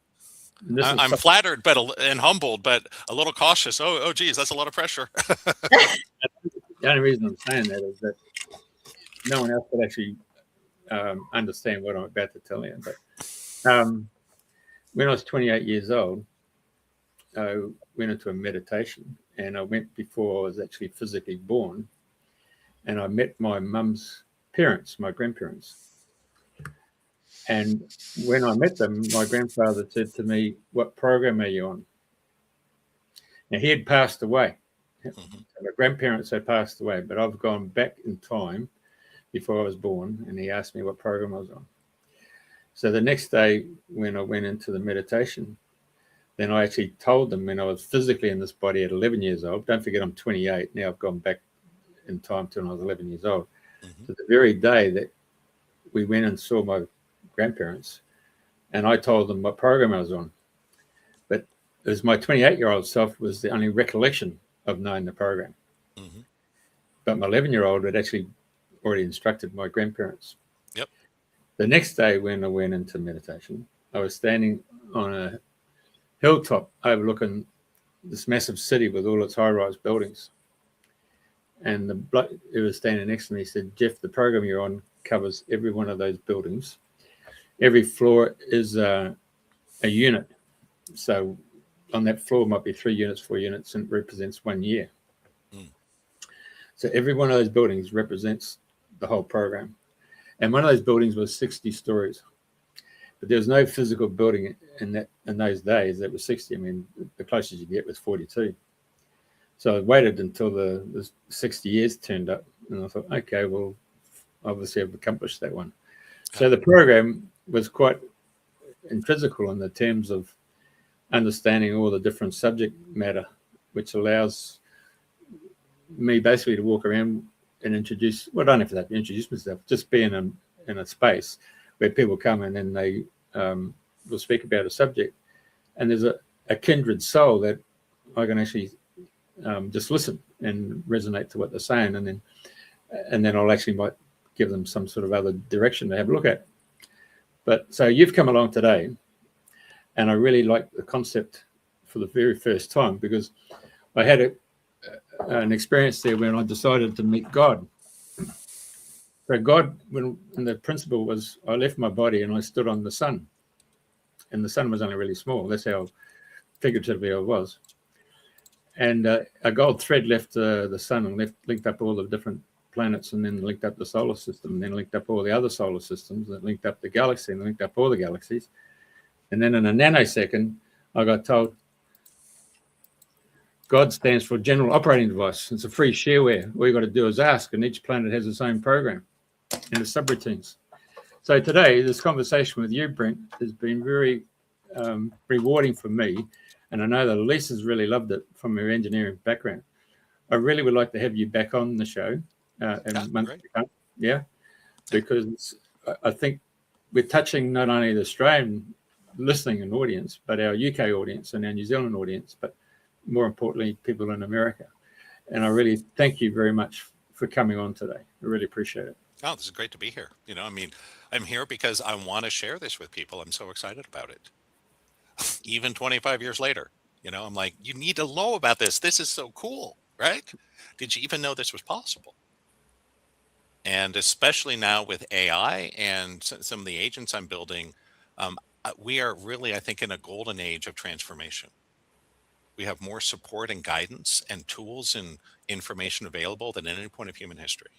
I'm flattered and humbled, but a little cautious. Oh, geez, that's a lot of pressure. The only reason I'm saying that is that no one else could actually understand what I'm about to tell you. But when I was 28 years old, I went into a meditation, and I went before I was actually physically born, and I met my mum's parents, my grandparents. And when I met them, my grandfather said to me, what program are you on? Now, he had passed away. Mm-hmm. My grandparents had passed away, but I've gone back in time before I was born, and he asked me what program I was on. So the next day when I went into the meditation, then I actually told them when I was physically in this body at 11 years old, don't forget I'm 28, now I've gone back in time to when I was 11 years old. Mm-hmm. So the very day that we went and saw my grandparents, and I told them what program I was on. But it was my 28-year-old self was the only recollection of knowing the program. Mm-hmm. But my 11-year-old had actually already instructed my grandparents. Yep. The next day when I went into meditation, I was standing on a hilltop overlooking this massive city with all its high-rise buildings. And the bloke who was standing next to me said, Jeff, the program you're on covers every one of those buildings. Every floor is a unit. So on that floor might be 3 units, 4 units, and it represents 1 year. Mm. So every one of those buildings represents the whole program. And one of those buildings was 60 stories. But there was no physical building in those days that was 60. I mean, the closest you get was 42. So I waited until the 60 years turned up, and I thought, okay, well, obviously I've accomplished that one. So the program was quite intrinsical in the terms of understanding all the different subject matter which allows me basically to walk around and introduce, well, I don't have to introduce myself, just be in a space where people come in and they will speak about a subject, and there's a kindred soul that I can actually just listen and resonate to what they're saying, and then I'll actually might give them some sort of other direction to have a look at. But so you've come along today, and I really like the concept for the very first time, because I had an experience there when I decided to meet God. So God, when the principle was, I left my body and I stood on the sun, and the sun was only really small. That's how figuratively I was. And a gold thread left the sun and linked up all the different planets, and then linked up the solar system, and then linked up all the other solar systems, and linked up the galaxy, and linked up all the galaxies. And then in a nanosecond, I got told, God stands for General Operating Device. It's a free shareware. All you got to do is ask, and each planet has its own program and its subroutines. So today, this conversation with you, Brent, has been very rewarding for me, and I know that Elisa's really loved it from her engineering background. I really would like to have you back on the show in months to come. Yeah, because I think we're touching not only the Australian listening and audience, but our UK audience and our New Zealand audience, but more importantly, people in America. And I really thank you very much for coming on today. I really appreciate it. Oh, this is great to be here. I mean, I'm here because I want to share this with people. I'm so excited about it. Even 25 years later, I'm like, you need to know about this. This is so cool, right? Did you even know this was possible? And especially now with AI and some of the agents I'm building, we are really, I think, in a golden age of transformation. We have more support and guidance and tools and information available than at any point of human history.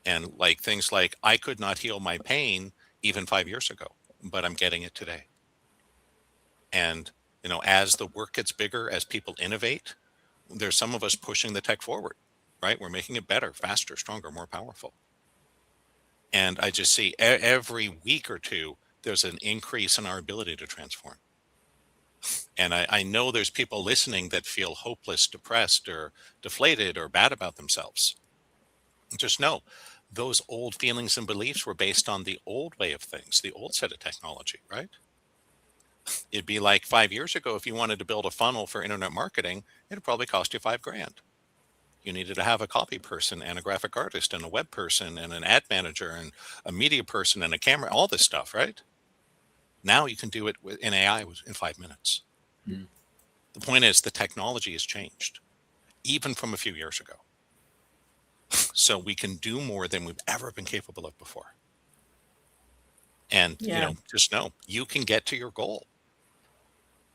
And like things like, I could not heal my pain even 5 years ago, but I'm getting it today. And, as the work gets bigger, as people innovate, there's some of us pushing the tech forward, right? We're making it better, faster, stronger, more powerful. And I just see every week or two, there's an increase in our ability to transform. And I know there's people listening that feel hopeless, depressed, or deflated, or bad about themselves. Just know those old feelings and beliefs were based on the old way of things, the old set of technology, right? It'd be like 5 years ago, if you wanted to build a funnel for internet marketing, it'd probably cost you $5,000. You needed to have a copy person and a graphic artist and a web person and an ad manager and a media person and a camera, all this stuff, right? Now you can do it in AI in 5 minutes. Mm. The point is, the technology has changed, even from a few years ago. So we can do more than we've ever been capable of before. And, just know you can get to your goal.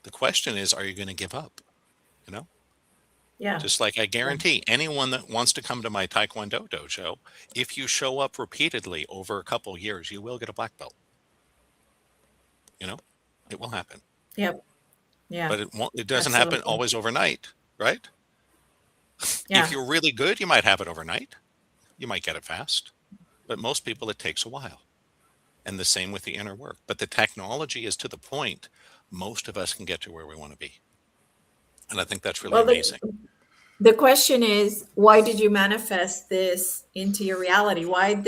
The question is, are you going to give up? Yeah. Just like I guarantee anyone that wants to come to my Taekwondo dojo, if you show up repeatedly over a couple of years, you will get a black belt. It will happen. Yep. Yeah. But it doesn't happen always overnight, right? Yeah. If you're really good, you might have it overnight. You might get it fast. But most people, it takes a while. And the same with the inner work. But the technology is to the point most of us can get to where we want to be. And I think that's really amazing. The question is, why did you manifest this into your reality? Why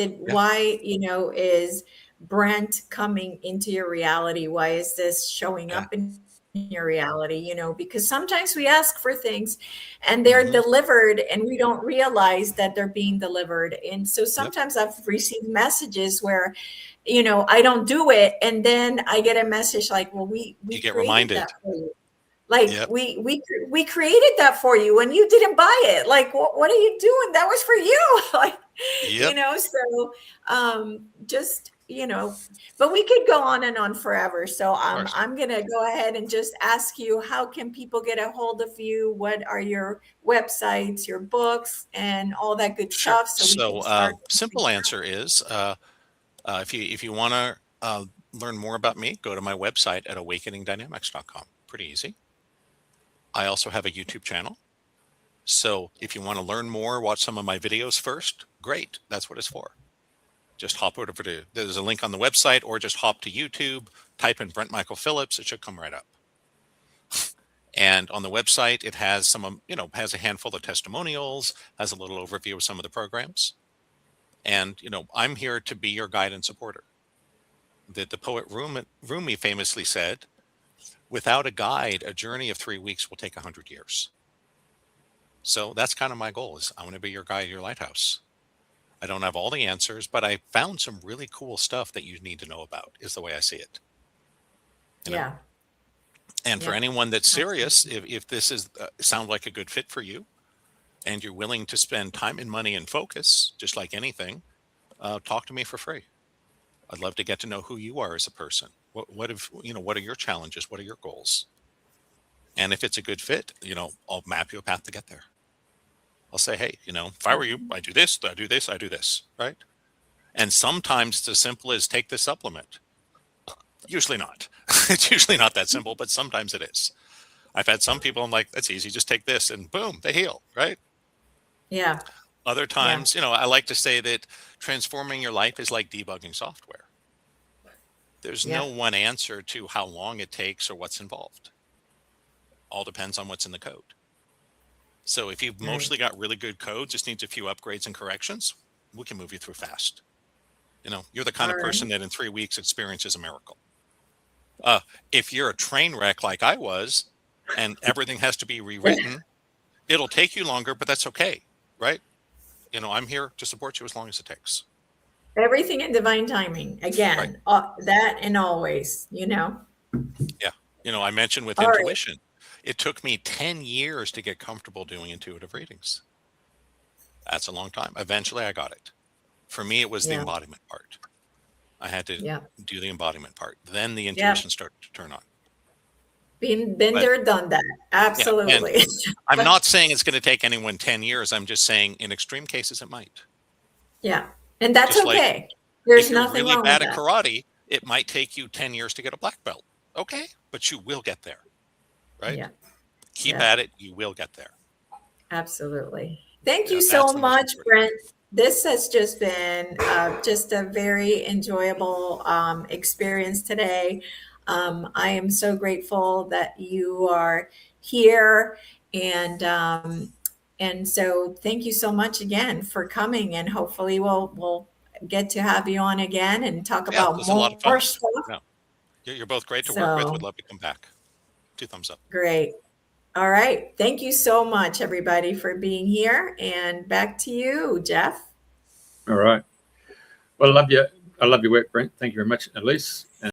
is Brent coming into your reality? Why is this showing up in your reality? Because sometimes we ask for things and they're delivered and we don't realize that they're being delivered. And so sometimes I've received messages where, I don't do it. And then I get a message like, well, we get reminded. That for you. Like we created that for you and you didn't buy it. Like, what are you doing? That was for you. But we could go on and on forever. So I'm going to go ahead and just ask you, how can people get a hold of you? What are your websites, your books, and all that good stuff? So simple answer is, if you want to learn more about me, go to my website at awakeningdynamics.com. Pretty easy. I also have a YouTube channel. So if you want to learn more, watch some of my videos first, great. That's what it's for. Just hop over to, there's a link on the website, or just hop to YouTube, type in Brent Michael Phillips. It should come right up. And on the website, it has has a handful of testimonials, has a little overview of some of the programs. And, I'm here to be your guide and supporter. The poet Rumi famously said, without a guide, a journey of 3 weeks will take 100 years. So that's kind of my goal, is I want to be your guide, your lighthouse. I don't have all the answers, but I found some really cool stuff that you need to know about, is the way I see it. Yeah. And for anyone that's serious, if this is sound like a good fit for you, and you're willing to spend time and money and focus, just like anything, talk to me for free. I'd love to get to know who you are as a person. What are your challenges? What are your goals? And if it's a good fit, I'll map you a path to get there. I'll say, hey, if I were you, I do this, I do this, I do this, right? And sometimes it's as simple as take this supplement. Usually not. It's usually not that simple, but sometimes it is. I've had some people, I'm like, that's easy, just take this, and boom, they heal, right? Yeah. Other times, I like to say that transforming your life is like debugging software. There's no one answer to how long it takes or what's involved. All depends on what's in the code. So if you've mostly got really good code, just needs a few upgrades and corrections, we can move you through fast. You're the kind of person that in 3 weeks experiences a miracle. If you're a train wreck like I was, and everything has to be rewritten, it'll take you longer, but that's okay, right? I'm here to support you as long as it takes. Everything in divine timing. Again, that and always, Yeah. I mentioned with intuition, it took me 10 years to get comfortable doing intuitive readings. That's a long time. Eventually I got it. For me, it was the embodiment part. I had to do the embodiment part. Then the intuition started to turn on. Been there, done that. Absolutely. Yeah, I'm not saying it's going to take anyone 10 years. I'm just saying in extreme cases, it might. Yeah. And that's Just okay. like, There's if you're nothing really wrong bad with at that. karate, it might take you 10 years to get a black belt. Okay. But you will get there. Right? Yeah. Keep at it. You will get there. Absolutely. Thank you so much, Brent. This has just been just a very enjoyable experience today. I am so grateful that you are here, and so thank you so much again for coming. And hopefully we'll get to have you on again and talk about it was a lot of fun. more stuff. No, you're both great to work with. Would love to come back. 2 thumbs up. Great. All right. Thank you so much, everybody, for being here. And back to you, Jeff. All right. Well, I love your work, Brent. Thank you very much, Elise.